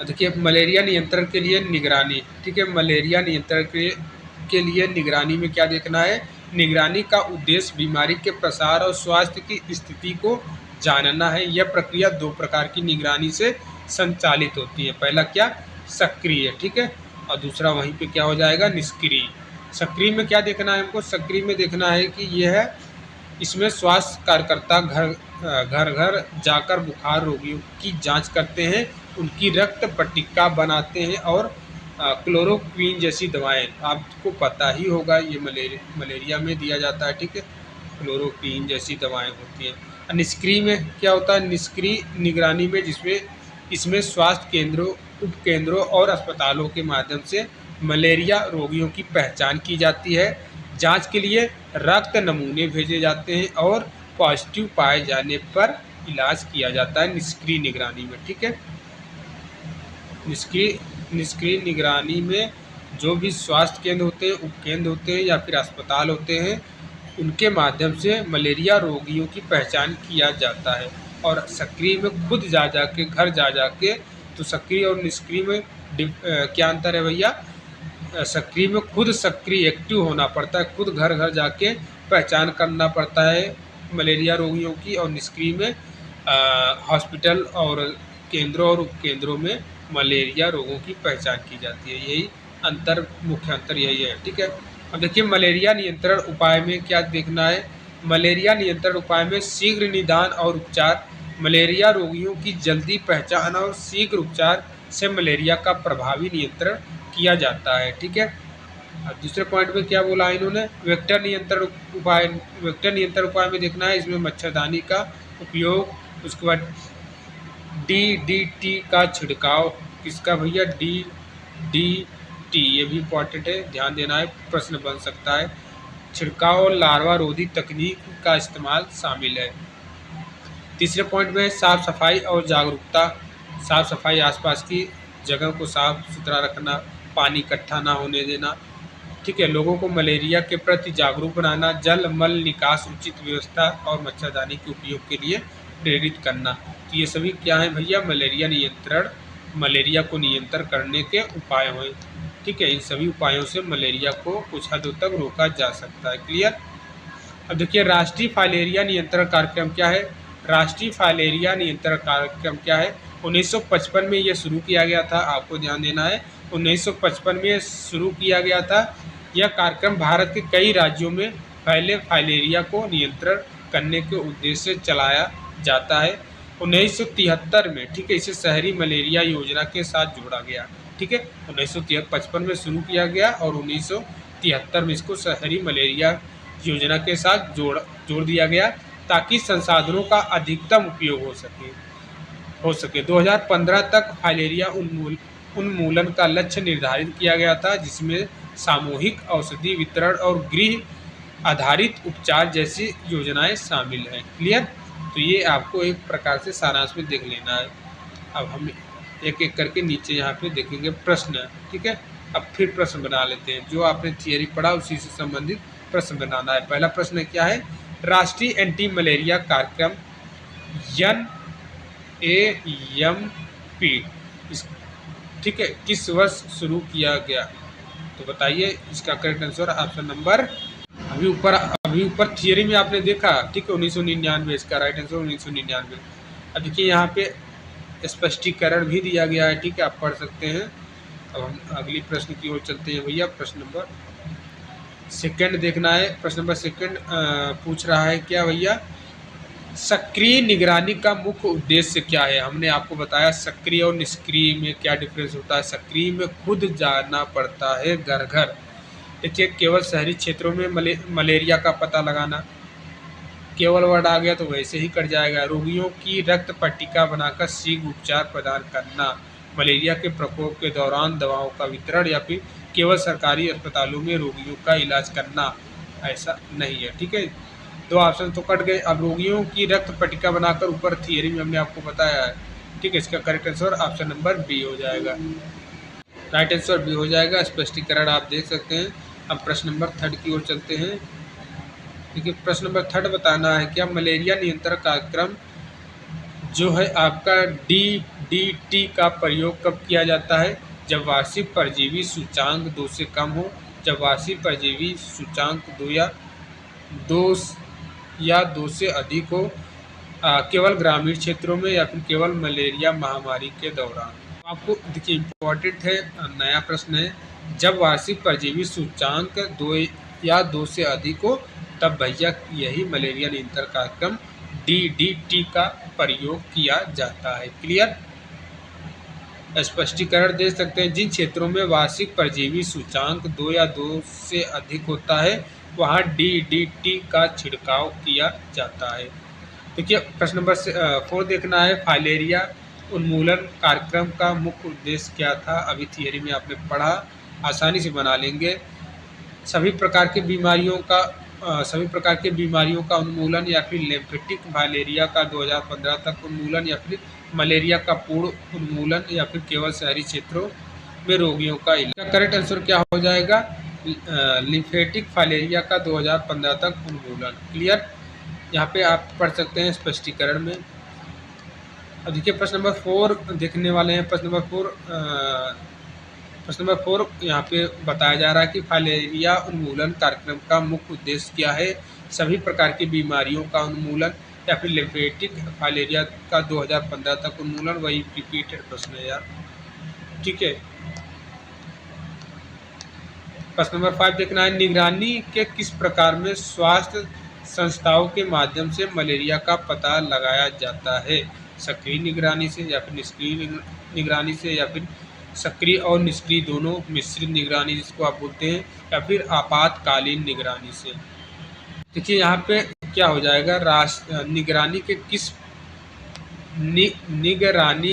देखिए मलेरिया नियंत्रण के लिए निगरानी, ठीक है, मलेरिया नियंत्रण के लिए निगरानी में क्या देखना है, निगरानी का उद्देश्य बीमारी के प्रसार और स्वास्थ्य की स्थिति को जानना है। यह प्रक्रिया 2 प्रकार की निगरानी से संचालित होती है, पहला क्या, सक्रिय, ठीक है, और दूसरा वहीं पे क्या हो जाएगा, निष्क्रिय। सक्रिय में क्या देखना है हमको, सक्रिय में देखना है कि यह है, इसमें स्वास्थ्य कार्यकर्ता घर घर जाकर बुखार रोगियों की जांच करते हैं, उनकी रक्त पट्टिका बनाते हैं और क्लोरोक्वीन जैसी दवाएं, आपको पता ही होगा ये मलेरिया में दिया जाता है, ठीक है, क्लोरोक्वीन जैसी दवाएं होती हैं। निष्क्रिय में क्या होता है, निष्क्रिय निगरानी में इसमें स्वास्थ्य केंद्रों, उपकेंद्रों और अस्पतालों के माध्यम से मलेरिया रोगियों की पहचान की जाती है, जांच के लिए रक्त नमूने भेजे जाते हैं और पॉजिटिव पाए जाने पर इलाज किया जाता है निष्क्रिय निगरानी में, ठीक है। निष्क्रिय निगरानी में जो भी स्वास्थ्य केंद्र होते हैं, उपकेंद्र होते हैं या फिर अस्पताल होते हैं, उनके माध्यम से मलेरिया रोगियों की पहचान किया जाता है। और सक्रिय में खुद घर जा के तो सक्रिय और निष्क्रिय में क्या अंतर है भैया? सक्रिय में खुद सक्रिय एक्टिव होना पड़ता है, खुद घर घर जाके पहचान करना पड़ता है मलेरिया रोगियों की, और निष्क्रिय में हॉस्पिटल और केंद्रों और उपकेंद्रों में मलेरिया रोगों की पहचान की जाती है। यही अंतर, मुख्य अंतर यही है। ठीक है, अब देखिए मलेरिया नियंत्रण उपाय में क्या देखना है। मलेरिया नियंत्रण उपाय में शीघ्र निदान और उपचार, मलेरिया रोगियों की जल्दी पहचान और शीघ्र उपचार से मलेरिया का प्रभावी नियंत्रण किया जाता है। ठीक है, अब दूसरे पॉइंट में क्या बोला इन्होंने, वेक्टर नियंत्रण उपाय। वेक्टर नियंत्रण उपाय में देखना है, इसमें मच्छरदानी का उपयोग, उसके बाद DDT का छिड़काव। किसका भैया? DDT, ये भी इम्पोर्टेंट है, ध्यान देना है, प्रश्न बन सकता है। छिड़काव और लार्वा रोधी तकनीक का इस्तेमाल शामिल है। तीसरे पॉइंट में साफ सफाई और जागरूकता। साफ सफाई, आसपास की जगह को साफ सुथरा रखना, पानी इकट्ठा ना होने देना। ठीक है, लोगों को मलेरिया के प्रति जागरूक बनाना, जल मल निकास उचित व्यवस्था और मच्छरदानी के उपयोग के लिए प्रेरित करना। तो ये सभी क्या है भैया? मलेरिया नियंत्रण, मलेरिया को नियंत्रण करने के उपाय हैं। ठीक है, इन सभी उपायों से मलेरिया को कुछ हद तक रोका जा सकता है। क्लियर? अब देखिए राष्ट्रीय फाइलेरिया नियंत्रण कार्यक्रम क्या है। राष्ट्रीय फाइलेरिया नियंत्रण कार्यक्रम क्या है? 1955 में ये शुरू किया गया था, आपको ध्यान देना है, 1955 में शुरू किया गया था। यह कार्यक्रम भारत के कई राज्यों में फैले फाइलेरिया को नियंत्रण करने के उद्देश्य से चलाया जाता है। 1973 में, ठीक है, इसे शहरी मलेरिया योजना के साथ जोड़ा गया। ठीक है, 1955 में शुरू किया गया और 1973 में इसको शहरी मलेरिया योजना के साथ जोड़ दिया गया, ताकि संसाधनों का अधिकतम उपयोग हो सके। 2015 तक फाइलेरिया उन्मूलन का लक्ष्य निर्धारित किया गया था, जिसमें सामूहिक औषधि वितरण और गृह आधारित उपचार जैसी योजनाएं शामिल हैं। क्लियर? तो ये आपको एक प्रकार से सारांश में देख लेना है। अब हम एक एक करके नीचे यहाँ पे देखेंगे प्रश्न। ठीक है, अब फिर प्रश्न बना लेते हैं, जो आपने थियरी पढ़ा उसी से संबंधित प्रश्न बनाना है। पहला प्रश्न क्या है? राष्ट्रीय एंटी मलेरिया कार्यक्रम NAMP ठीक है किस वर्ष शुरू किया गया? तो बताइए इसका करेक्ट आंसर ऑप्शन नंबर, अभी ऊपर थियरी में आपने देखा, ठीक है, 1999, इसका राइट आंसर 1999। अब देखिए यहाँ पे स्पष्टीकरण भी दिया गया है, ठीक है, आप पढ़ सकते हैं। अब हम अगली प्रश्न की ओर चलते हैं भैया। प्रश्न नंबर सेकंड देखना है। प्रश्न नंबर सेकंड पूछ रहा है क्या भैया? सक्रिय निगरानी का मुख्य उद्देश्य क्या है? हमने आपको बताया सक्रिय और निष्क्रिय में क्या डिफरेंस होता है। सक्रिय में खुद जाना पड़ता है घर घर। देखिए केवल शहरी क्षेत्रों में मलेरिया का पता लगाना, केवल वर्ड आ गया तो वैसे ही कट जाएगा। रोगियों की रक्त पट्टिका बनाकर शीघ्र उपचार प्रदान करना, मलेरिया के प्रकोप के दौरान दवाओं का वितरण, या फिर केवल सरकारी अस्पतालों में रोगियों का इलाज करना, ऐसा नहीं है। ठीक है, दो ऑप्शन तो कट गए। अब रोगियों की रक्त पट्टिका बनाकर ऊपर थियरी में हमने आपको बताया है। ठीक है, इसका correct answer option number B हो जाएगा, राइट आंसर बी हो जाएगा। स्पष्टीकरण आप देख सकते हैं। अब प्रश्न नंबर थर्ड की ओर चलते हैं। देखिए प्रश्न नंबर थर्ड बताना है क्या? मलेरिया नियंत्रण कार्यक्रम जो है आपका DDT का प्रयोग कब किया जाता है? जब वार्षिक परजीवी सूचांक 2 से कम हो, जब वार्षिक परजीवी सूचांक 2 से अधिक हो, केवल ग्रामीण क्षेत्रों में, या फिर केवल मलेरिया महामारी के दौरान। आपको देखिए इम्पोर्टेंट है, नया प्रश्न है, जब वार्षिक परजीवी सूचांक 2 से अधिक हो तब भैया यही मलेरिया नियंत्रण कार्यक्रम DDT का प्रयोग किया जाता है। क्लियर? स्पष्टीकरण दे सकते हैं, जिन क्षेत्रों में वार्षिक परजीवी सूचांक 2 से अधिक होता है वहाँ DDT का छिड़काव किया जाता है। देखिए प्रश्न नंबर 4 देखना है, फाइलेरिया उन्मूलन कार्यक्रम का मुख्य उद्देश्य क्या था? अभी थियरी में आपने पढ़ा, आसानी से बना लेंगे। सभी प्रकार के बीमारियों का उन्मूलन, या फिर लिम्फेटिक फाइलेरिया का 2015 तक उन्मूलन, या फिर मलेरिया का पूर्ण उन्मूलन, या फिर केवल शहरी क्षेत्रों में रोगियों का इलाज। करेक्ट आंसर क्या हो जाएगा? लिम्फेटिक फाइलेरिया का 2015 तक उन्मूलन। क्लियर? यहाँ पे आप पढ़ सकते हैं स्पष्टीकरण में। अब देखिए प्रश्न नंबर 4 देखने वाले हैं। प्रश्न नंबर 4 यहाँ पे बताया जा रहा है कि फाइलेरिया उन्मूलन कार्यक्रम का मुख्य उद्देश्य क्या है? सभी प्रकार की बीमारियों का उन्मूलन या फिर लिम्फेटिक फाइलेरिया का 2015 तक उन्मूलन। वही रिपीटेड प्रश्न है यार, ठीक है। प्रश्न नंबर 5 देखना है, निगरानी के किस प्रकार में स्वास्थ्य संस्थाओं के माध्यम से मलेरिया का पता लगाया जाता है? सक्रिय निगरानी से या फिर निष्क्रिय निगरानी से, या फिर सक्रिय और निष्क्रिय दोनों मिश्रित निगरानी जिसको आप बोलते हैं, या फिर आपातकालीन निगरानी से। देखिए यहाँ पे क्या हो जाएगा, निगरानी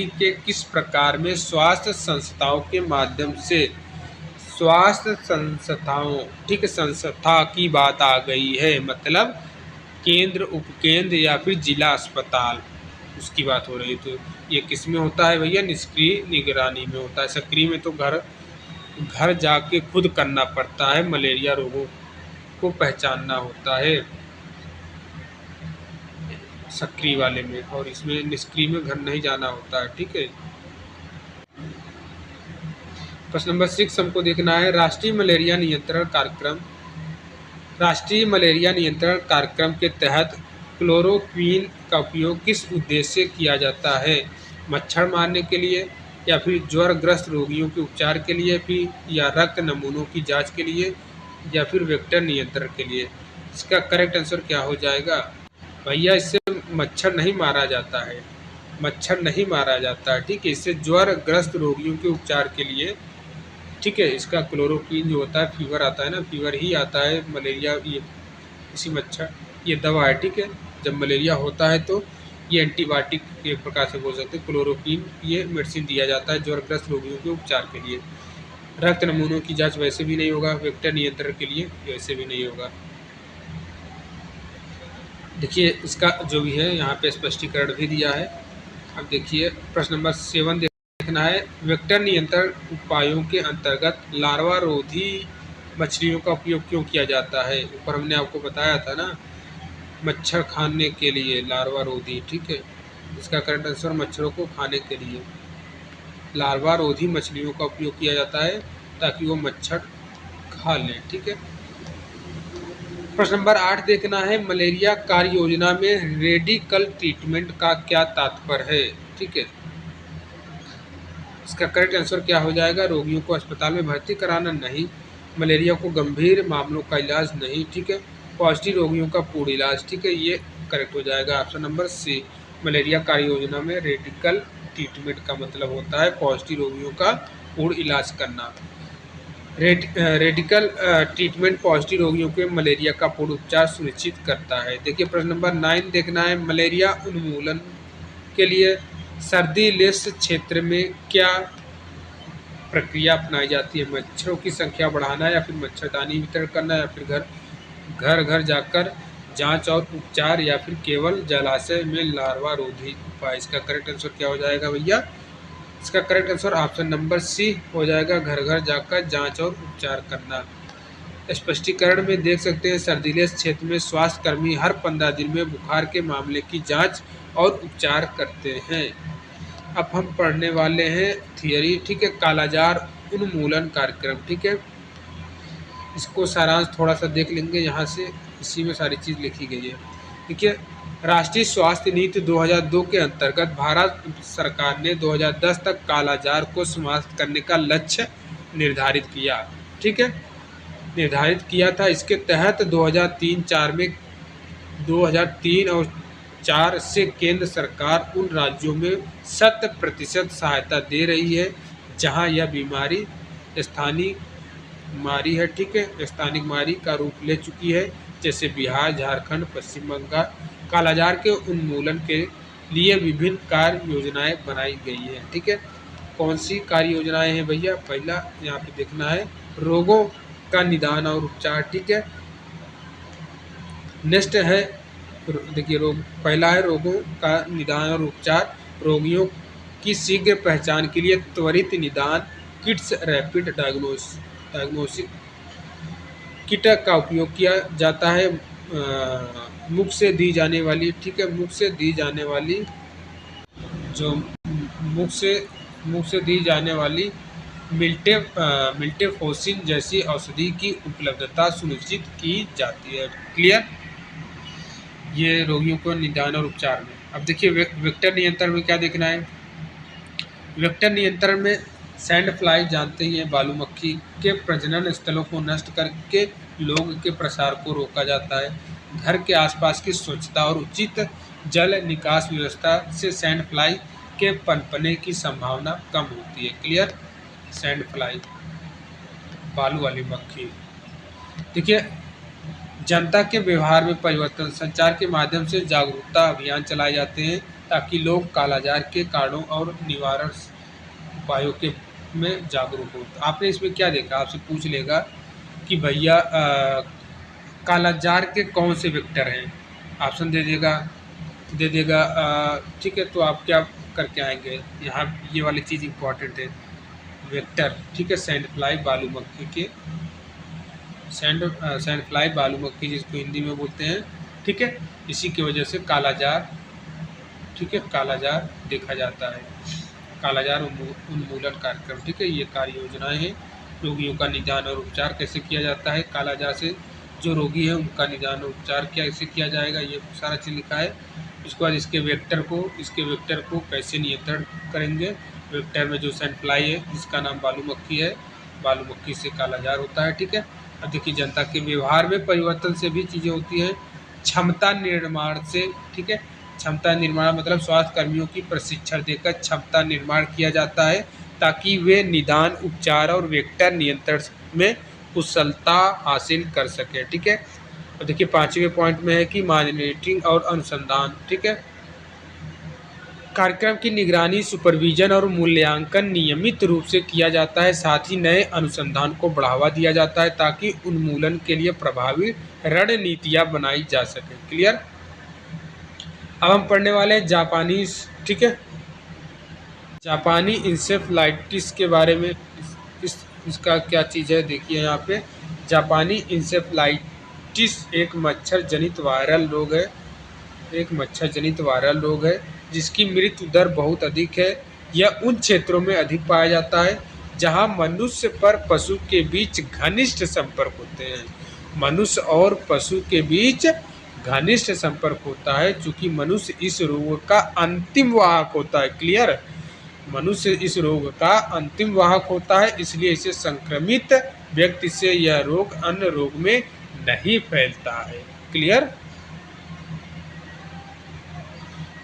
के किस प्रकार में स्वास्थ्य संस्थाओं के माध्यम से, स्वास्थ्य संस्थाओं, ठीक है, संस्था की बात आ गई है, मतलब केंद्र, उपकेंद्र या फिर जिला अस्पताल, उसकी बात हो रही है। तो ये किस में होता है भैया? निष्क्रिय निगरानी में होता है। सक्रिय में तो घर घर जाके खुद करना पड़ता है, मलेरिया रोगों को पहचानना होता है सक्रिय वाले में, और इसमें निष्क्रिय में घर नहीं जाना होता है, ठीक है। प्रश्न नंबर 6 हमको देखना है, राष्ट्रीय मलेरिया नियंत्रण कार्यक्रम के तहत क्लोरोक्वीन का उपयोग किस उद्देश्य से किया जाता है? मच्छर मारने के लिए, या फिर ज्वरग्रस्त रोगियों के उपचार के लिए, फिर या रक्त नमूनों की जांच के लिए, या फिर वेक्टर नियंत्रण के लिए। इसका करेक्ट आंसर क्या हो जाएगा भैया? इससे मच्छर नहीं मारा जाता है, मच्छर नहीं मारा जाता है, ठीक है। इससे ज्वरग्रस्त रोगियों के उपचार के लिए, ठीक है। इसका क्लोरोक्वीन जो होता है, फीवर आता है ना, फीवर ही आता है, मलेरिया ये इसी मच्छर, ये दवा है, ठीक है। जब मलेरिया होता है तो ये एंटीबायोटिक के प्रकार से बोल सकते हैं। क्लोरोक्वीन ये मेडिसिन दिया जाता है ज्वरग्रस्त रोगियों के उपचार के लिए। रक्त नमूनों की जांच वैसे भी नहीं होगा, वेक्टर नियंत्रण के लिए वैसे भी नहीं होगा। देखिए इसका जो भी है यहाँ पे स्पष्टीकरण भी दिया है। अब देखिए प्रश्न नंबर 7 देखना है, वेक्टर नियंत्रण उपायों के अंतर्गत लार्वा रोधी मछलियों का उपयोग क्यों किया जाता है? ऊपर हमने आपको बताया था ना, मच्छर खाने के लिए लार्वा रोधी, ठीक है। इसका करेक्ट आंसर मच्छरों को खाने के लिए लार्वा रोधी मछलियों का उपयोग किया जाता है, ताकि वो मच्छर खा लें, ठीक है। प्रश्न नंबर 8 देखना है, मलेरिया कार्य योजना में रेडिकल ट्रीटमेंट का क्या तात्पर्य है? ठीक है, इसका करेक्ट आंसर क्या हो जाएगा? रोगियों को अस्पताल में भर्ती कराना नहीं, मलेरिया को गंभीर मामलों का इलाज नहीं, ठीक है। पॉजिटिव रोगियों का पूर्ण इलाज, ठीक है, ये करेक्ट हो जाएगा ऑप्शन नंबर सी। मलेरिया कार्य योजना में रेडिकल ट्रीटमेंट का मतलब होता है पॉजिटिव रोगियों का पूर्ण इलाज करना। रेडिकल ट्रीटमेंट पॉजिटिव रोगियों के मलेरिया का पूर्ण उपचार सुनिश्चित करता है। देखिए प्रश्न नंबर 9 देखना है, मलेरिया उन्मूलन के लिए सर्दी लेस क्षेत्र में क्या प्रक्रिया अपनाई जाती है? मच्छरों की संख्या बढ़ाना, या फिर मच्छरदानी वितरण करना, या फिर घर घर जाकर जांच और उपचार, या फिर केवल जलाशय में लार्वा रोधी उपाय। इसका करेक्ट आंसर क्या हो जाएगा भैया? इसका correct answer option number C हो जाएगा, घर घर जाकर जांच और उपचार करना। स्पष्टीकरण में देख सकते हैं, सर्दीलेस क्षेत्र में स्वास्थ्य कर्मी हर 15 दिन में बुखार के मामले की जांच और उपचार करते हैं। अब हम पढ़ने वाले हैं थियरी, ठीक है, कालाजार उन्मूलन कार्यक्रम, ठीक है। इसको सारांश थोड़ा सा देख लेंगे यहाँ से, इसी में सारी चीज़ लिखी गई है। देखिए, राष्ट्रीय स्वास्थ्य नीति 2002 के अंतर्गत भारत सरकार ने 2010 तक कालाजार को समाप्त करने का लक्ष्य निर्धारित किया, ठीक है, निर्धारित किया था। इसके तहत 2003 और 4 से केंद्र सरकार उन राज्यों में 100% सहायता दे रही है जहां यह बीमारी स्थानीय बीमारी है, ठीक है, स्थानिक बीमारी का रूप ले चुकी है, जैसे बिहार, झारखंड, पश्चिम बंगाल। कालाजार के उन्मूलन के लिए विभिन्न कार्य योजनाएं बनाई गई हैं, ठीक है। कौन सी कार्य योजनाएं हैं भैया? पहला यहाँ पे देखना है, रोगों का निदान और उपचार, ठीक है। नेक्स्ट है, देखिए पहला है रोगों का निदान और उपचार, रोगियों की शीघ्र पहचान के लिए त्वरित निदान किट्स, रैपिड डायग्नोस्टिक किट का उपयोग किया जाता है। मुख से दी जाने वाली, ठीक है, मुख से दी जाने वाली जो मुख से दी जाने वाली मिल्टेफोसिन जैसी औषधि की उपलब्धता सुनिश्चित की जाती है। क्लियर? ये रोगियों को निदान और उपचार में। अब देखिए वेक्टर नियंत्रण में क्या देखना है। वेक्टर नियंत्रण में सैंड फ्लाई जानते ही हैं, बालू मक्खी के प्रजनन स्थलों को नष्ट करके रोग के प्रसार को रोका जाता है। घर के आसपास की स्वच्छता और उचित जल निकास व्यवस्था से सैंड फ्लाई के पनपने की संभावना कम होती है। क्लियर? सैंड फ्लाई, बालू वाली मक्खी। देखिए जनता के व्यवहार में परिवर्तन, संचार के माध्यम से जागरूकता अभियान चलाए जाते हैं ताकि लोग कालाजार के कारणों और निवारण उपायों के में जागरूक हो। तो आपने इसमें क्या देखा, आपसे पूछ लेगा कि भैया कालाजार के कौन से वेक्टर हैं, ऑप्शन दे देगा ठीक है। तो आप क्या करके आएंगे, यहाँ ये वाली चीज़ इम्पॉर्टेंट है, वेक्टर, ठीक है। सैंड फ्लाई बालू मक्खी के सैंड फ्लाई बालू मक्खी जिसको हिंदी में बोलते हैं, ठीक है। इसी की वजह से कालाजार, ठीक है, कालाजार देखा जाता है। कालाजार उन्मूलन कार्यक्रम, ठीक है, ये कार्य योजनाएं हैं। रोगियों का निदान और उपचार कैसे किया जाता है, कालाजार से जो रोगी है उनका निदान और उपचार कैसे किया जाएगा, ये सारा चीज़ लिखा है। उसके बाद इसके वेक्टर को कैसे नियंत्रण करेंगे। वेक्टर में जो सैंड फ्लाई है जिसका नाम बालू मक्खी है, बालू मक्खी से कालाजार होता है, ठीक है। अब देखिए जनता के व्यवहार में परिवर्तन से भी चीज़ें होती हैं। क्षमता निर्माण से, ठीक है, क्षमता निर्माण मतलब स्वास्थ्य कर्मियों की प्रशिक्षण देकर क्षमता निर्माण किया जाता है ताकि वे निदान, उपचार और वेक्टर नियंत्रण में कुशलता हासिल कर सके, ठीक है। और देखिए 5वें पॉइंट में है कि मॉनिटरिंग और अनुसंधान, ठीक है। कार्यक्रम की निगरानी, सुपरविजन और मूल्यांकन नियमित रूप से किया जाता है। साथ ही नए अनुसंधान को बढ़ावा दिया जाता है ताकि उन्मूलन के लिए प्रभावी रणनीतियां बनाई जा सके। क्लियर? अब हम पढ़ने वाले हैं जापानीज, ठीक है, जापानी इंसेफ्लाइटिस के बारे में। इसका क्या चीज़ है, देखिए यहाँ पे जापानी इंसेफ्लाइटिस एक मच्छर जनित वायरल रोग है जिसकी मृत्यु दर बहुत अधिक है। यह उन क्षेत्रों में अधिक पाया जाता है जहां मनुष्य पर पशु के बीच घनिष्ठ संपर्क होते हैं। मनुष्य और पशु के बीच घनिष्ठ संपर्क होता है चूंकि मनुष्य इस रोग का अंतिम वाहक होता है। क्लियर? मनुष्य इस रोग का अंतिम वाहक होता है, इसलिए इसे संक्रमित व्यक्ति से यह रोग अन्य रोग में नहीं फैलता है। क्लियर?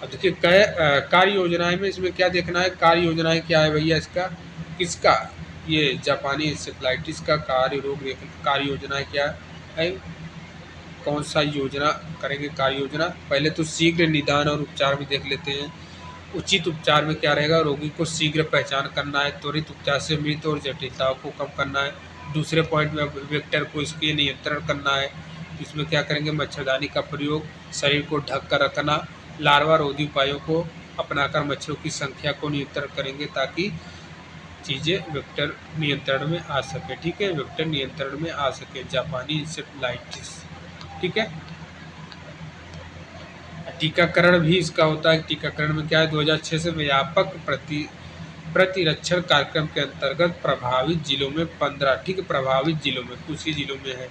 अब देखिए कार्य योजनाएं में इसमें क्या देखना है, कार्य योजनाएं क्या है भैया, किसका, ये जापानी इंसेफ्लाइटिस का कार्य योजनाएं क्या है, कौन सा योजना करेंगे कार्य योजना। पहले तो शीघ्र निदान और उपचार भी देख लेते हैं। उचित उपचार में क्या रहेगा, रोगी को शीघ्र पहचान करना है, त्वरित उपचार से मृत्यु और जटिलताओं को कम करना है। दूसरे पॉइंट में वेक्टर को इसके नियंत्रण करना है। इसमें क्या करेंगे, मच्छरदानी का प्रयोग, शरीर को ढक कर रखना, लार्वा रोधी उपायों को अपनाकर मच्छरों की संख्या को नियंत्रण करेंगे ताकि चीज़ें वेक्टर नियंत्रण में आ सके, ठीक है, वेक्टर नियंत्रण में आ सके। जापानी इंसेफ्लाइटिस, ठीक है। टीकाकरण भी इसका होता है। टीकाकरण में क्या है, 2006 से व्यापक प्रतिरक्षण कार्यक्रम के अंतर्गत प्रभावित जिलों में 15, ठीक है, प्रभावित जिलों में, कुछ ही जिलों में है,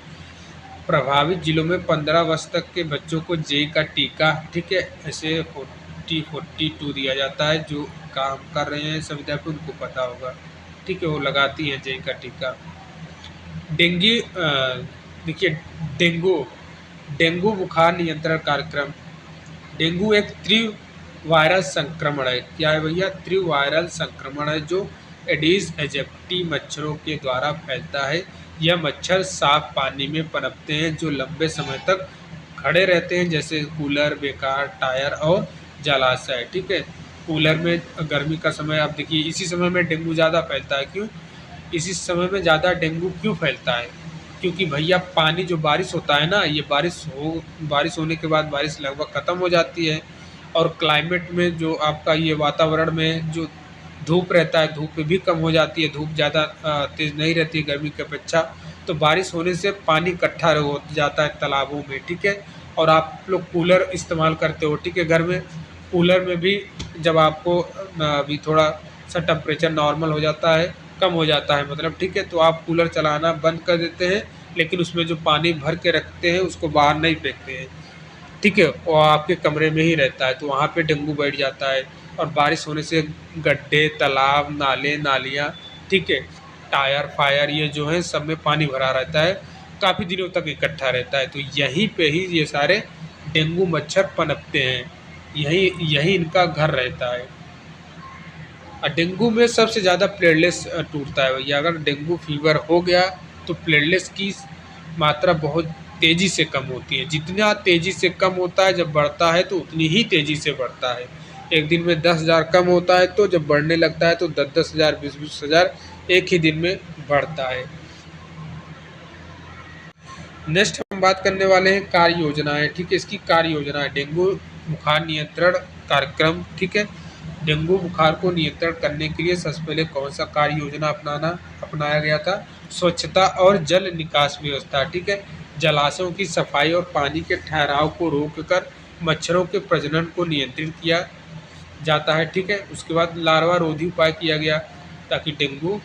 प्रभावित जिलों में 15 वर्ष तक के बच्चों को जेई का टीका, ठीक है, ऐसे 42 दिया जाता है। जो काम कर रहे हैं संविदा पे उनको पता होगा, ठीक है, वो लगाती है जेई का टीका। देखिए डेंगू बुखार नियंत्रण कार्यक्रम। डेंगू एक त्रिवायरल संक्रमण है। क्या है भैया, त्रिवायरल संक्रमण है जो एडिस एजिप्टी मच्छरों के द्वारा फैलता है। यह मच्छर साफ पानी में पनपते हैं जो लंबे समय तक खड़े रहते हैं, जैसे कूलर, बेकार, टायर और जलाशय, ठीक है। कूलर में गर्मी का समय, आप देखिए इसी समय में डेंगू ज़्यादा फैलता है। क्यों इसी समय में ज़्यादा डेंगू क्यों फैलता है, क्योंकि भैया पानी जो बारिश होता है ना, ये बारिश होने के बाद बारिश लगभग ख़त्म हो जाती है और क्लाइमेट में जो आपका ये वातावरण में जो धूप रहता है, धूप भी कम हो जाती है, धूप ज़्यादा तेज़ नहीं रहती है गर्मी की अपेक्षा, तो बारिश होने से पानी इकट्ठा हो जाता है तालाबों में, ठीक है। और आप लोग कूलर इस्तेमाल करते हो, ठीक है, घर में कूलर में भी जब आपको अभी थोड़ा सा टेम्परेचर नॉर्मल हो जाता है, कम हो जाता है मतलब, ठीक है, तो आप कूलर चलाना बंद कर देते हैं, लेकिन उसमें जो पानी भर के रखते हैं उसको बाहर नहीं फेंकते हैं, ठीक है, वो आपके कमरे में ही रहता है, तो वहाँ पे डेंगू बैठ जाता है। और बारिश होने से गड्ढे, तालाब, नाले, नालियाँ, ठीक है, टायर फायर ये जो है सब में पानी भरा रहता है, काफ़ी दिनों तक इकट्ठा रहता है, तो यहीं पे ही ये सारे डेंगू मच्छर पनपते हैं, यही यही इनका घर रहता है। और डेंगू में सबसे ज़्यादा प्लेटलेट्स टूटता है भैया। अगर डेंगू फीवर हो गया तो प्लेटलेट्स की मात्रा बहुत तेज़ी से कम होती है। जितना तेज़ी से कम होता है, जब बढ़ता है तो उतनी ही तेज़ी से बढ़ता है। एक दिन में 10,000 कम होता है, तो जब बढ़ने लगता है तो 10-10 हज़ार, 20-20 हज़ार एक ही दिन में बढ़ता है। नेक्स्ट हम बात करने वाले हैं कार्य योजनाएं, ठीक है, इसकी कार्य योजना डेंगू बुखार नियंत्रण कार्यक्रम, ठीक है। डेंगू बुखार को नियंत्रण करने के लिए सबसे पहले कौन सा कार्य योजना अपनाया गया था? स्वच्छता और जल निकास व्यवस्था, ठीक है, जलाशयों की सफाई और पानी के ठहराव को रोककर मच्छरों के प्रजनन को नियंत्रित किया जाता है, ठीक है। उसके बाद लार्वा रोधी उपाय किया गया ताकि डेंगू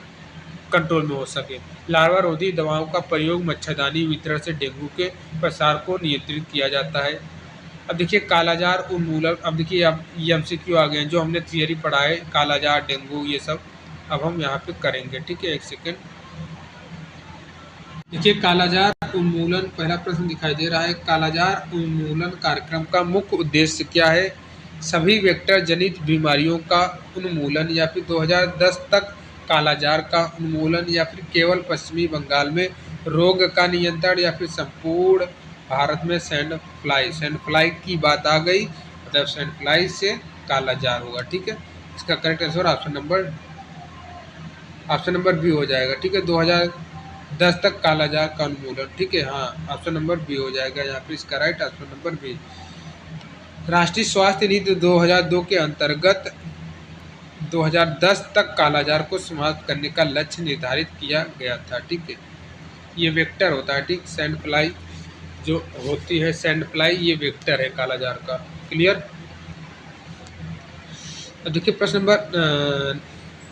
कंट्रोल में हो सके। लार्वा रोधी दवाओं का प्रयोग मच्छरदानी वितरण से डेंगू के प्रसार को नियंत्रित किया जाता है। अब देखिए कालाजार उन्मूलन, अब देखिए अब ये एमसीक्यू आ गए हैं, जो हमने थियरी पढ़ा है कालाजार, डेंगू, ये सब अब हम यहाँ पे करेंगे, ठीक है। एक सेकेंड, देखिए कालाजार उन्मूलन, पहला प्रश्न दिखाई दे रहा है, कालाजार उन्मूलन कार्यक्रम का मुख्य उद्देश्य क्या है? सभी वेक्टर जनित बीमारियों का उन्मूलन, या फिर 2010 तक कालाजार का उन्मूलन, या फिर केवल पश्चिमी बंगाल में रोग का नियंत्रण, या फिर संपूर्ण भारत में सैंड फ्लाई की बात आ गई, मतलब सैंड फ्लाई से कालाजार होगा, ठीक है। इसका correct answer option number B हो जाएगा, ठीक है। 2010 तक कालाजार का उन्मूलन, ठीक है, हाँ, ऑप्शन नंबर बी हो जाएगा यहाँ पे इसका राइट, ऑप्शन नंबर बी। राष्ट्रीय स्वास्थ्य नीति 2002 के अंतर्गत 2010 तक कालाजार को समाप्त करने का लक्ष्य निर्धारित किया गया था, ठीक है। ये वेक्टर होता है, ठीक, सैंड फ्लाई जो होती है, सैंड फ्लाई ये वेक्टर है कालाजार का, क्लियर। देखिए प्रश्न नंबर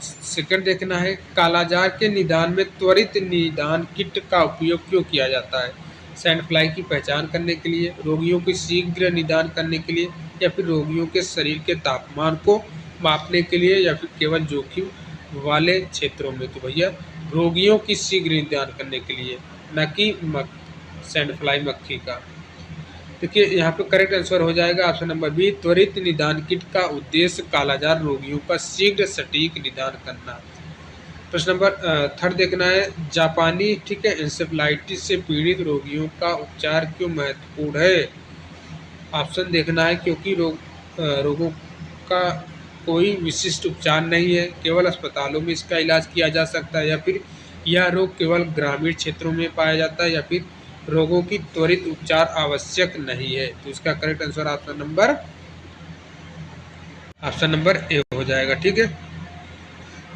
सेकंड देखना है, कालाजार के निदान में त्वरित निदान किट का उपयोग क्यों किया जाता है? सैंड फ्लाई की पहचान करने के लिए, रोगियों की शीघ्र निदान करने के लिए, या फिर रोगियों के शरीर के तापमान को मापने के लिए, या फिर केवल जोखिम वाले क्षेत्रों में? तो भैया रोगियों की शीघ्र निदान करने के लिए, न कि सैंड फ्लाई मक्खी का। देखिए यहाँ पे करेक्ट आंसर हो जाएगा ऑप्शन नंबर बी, त्वरित निदान किट का उद्देश्य कालाजार रोगियों का शीघ्र सटीक निदान करना। प्रश्न नंबर थर्ड देखना है, जापानी, ठीक है, इंसेफ्लाइटिस से पीड़ित रोगियों का उपचार क्यों महत्वपूर्ण है? ऑप्शन देखना है, क्योंकि रोगों का कोई विशिष्ट उपचार नहीं है, केवल अस्पतालों में इसका इलाज किया जा सकता है, या फिर यह रोग केवल ग्रामीण क्षेत्रों में पाया जाता है, या फिर रोगों की त्वरित उपचार आवश्यक नहीं है। तो इसका correct answer option number A हो जाएगा, ठीक है।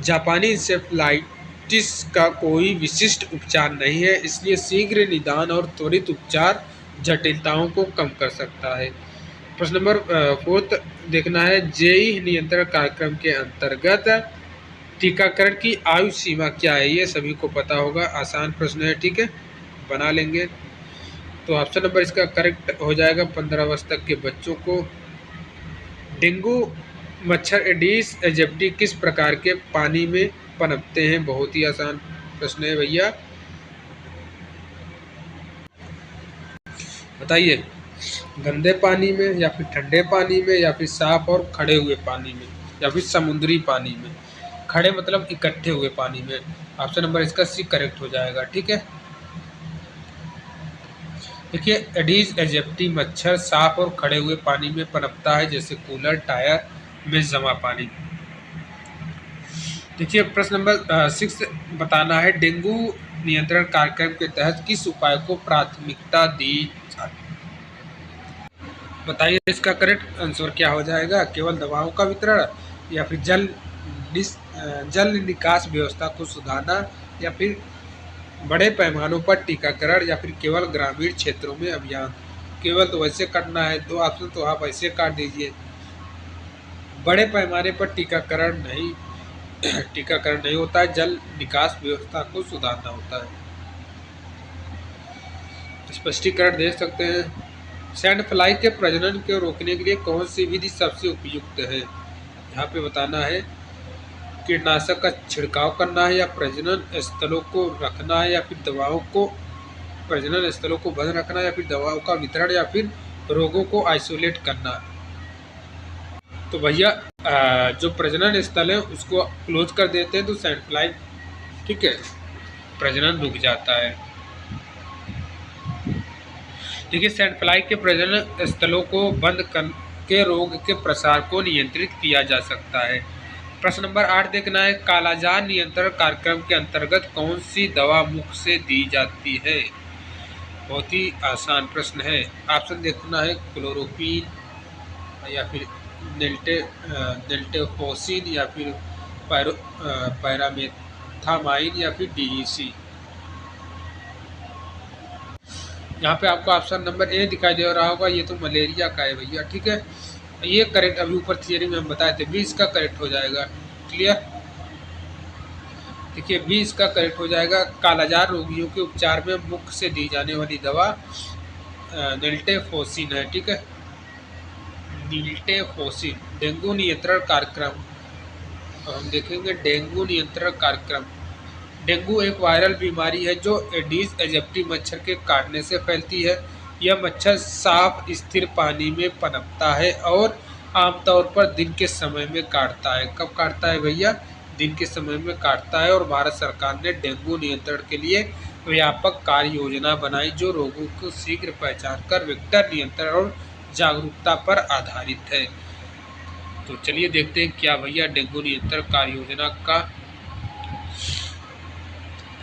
जापानी इंसेफ्लाइटिस का कोई विशिष्ट उपचार नहीं है, इसलिए शीघ्र निदान और त्वरित उपचार जटिलताओं को कम कर सकता है। प्रश्न नंबर फोर्थ देखना है, जेई नियंत्रण कार्यक्रम के अंतर्गत टीकाकरण की आयु सीमा क्या है? ये सभी को पता होगा, आसान प्रश्न है, ठीक है, बना लेंगे। तो ऑप्शन नंबर इसका करेक्ट हो जाएगा 15 वर्ष तक के बच्चों को। डेंगू मच्छर एडिस एजिप्टी किस प्रकार के पानी में पनपते हैं? बहुत ही आसान प्रश्न है भैया, बताइए, गंदे पानी में, या फिर ठंडे पानी में, या फिर साफ और खड़े हुए पानी में, या फिर समुद्री पानी में? खड़े मतलब इकट्ठे हुए पानी में। ऑप्शन नंबर इसका सी करेक्ट हो जाएगा, ठीक है। देखिए एडीज एजिप्टी मच्छर साफ और खड़े हुए पानी में पनपता है, जैसे कूलर, टायर में जमा पानी। देखिए प्रश्न नंबर 6 बताना है, डेंगू नियंत्रण कार्यक्रम के तहत किस उपाय को प्राथमिकता दी जाती है? बताइए इसका करेक्ट आंसर क्या हो जाएगा? केवल दवाओं का वितरण, या फिर जल निकास व्यवस्था को सुधारना, या फिर बड़े पैमानों पर टीकाकरण, या फिर केवल ग्रामीण क्षेत्रों में अभियान? केवल तो वैसे करना है, दो ऑप्शन तो आप ऐसे काट दीजिए, बड़े पैमाने पर टीकाकरण नहीं होता है, जल निकास व्यवस्था को सुधारना होता है। स्पष्टीकरण देख सकते हैं। सैंड फ्लाई के प्रजनन को रोकने के लिए कौन सी विधि सबसे उपयुक्त है? यहाँ पे बताना है कीटनाशक का छिड़काव करना है, या प्रजनन स्थलों को रखना है, या फिर दवाओं को प्रजनन स्थलों को बंद रखना, या फिर दवाओं का वितरण, या फिर रोगों को आइसोलेट करना। तो भैया जो प्रजनन स्थल है उसको क्लोज कर देते हैं तो सैंड फ्लाई, ठीक है, प्रजनन रुक जाता है। देखिए, सैंड फ्लाई के प्रजनन स्थलों को बंद करके रोग के प्रसार को नियंत्रित किया जा सकता है। प्रश्न नंबर 8 देखना है, कालाजार नियंत्रण कार्यक्रम के अंतर्गत कौन सी दवा मुख से दी जाती है? बहुत ही आसान प्रश्न है। ऑप्शन देखना है क्लोरोक्वीन, या फिर नेल्टेफोसिन, या फिर पैरामेथामाइन, या फिर डीईसी। यहाँ पे आपको ऑप्शन नंबर ए दिखाई दे रहा होगा, ये तो मलेरिया का है भैया, ठीक है। ये करेक्ट, अभी ऊपर थियरी में हम बताए थे, 20 का करेक्ट हो जाएगा। क्लियर? देखिए 20 का करेक्ट हो जाएगा। कालाजार रोगियों के उपचार में मुख से दी जाने वाली दवा नेल्टेफोसिन है, ठीक है, नेल्टेफोसिन। डेंगू नियंत्रण कार्यक्रम, हम देखेंगे डेंगू नियंत्रण कार्यक्रम। डेंगू एक वायरल बीमारी है जो एडीज एजिप्टी मच्छर के काटने से फैलती है। यह मच्छर साफ स्थिर पानी में पनपता है और आमतौर पर दिन के समय में काटता है। कब काटता है भैया? दिन के समय में काटता है। और भारत सरकार ने डेंगू नियंत्रण के लिए व्यापक कार्य योजना बनाई जो रोगों को शीघ्र पहचान कर वेक्टर नियंत्रण और जागरूकता पर आधारित है। तो चलिए देखते हैं क्या भैया डेंगू नियंत्रण कार्य योजना का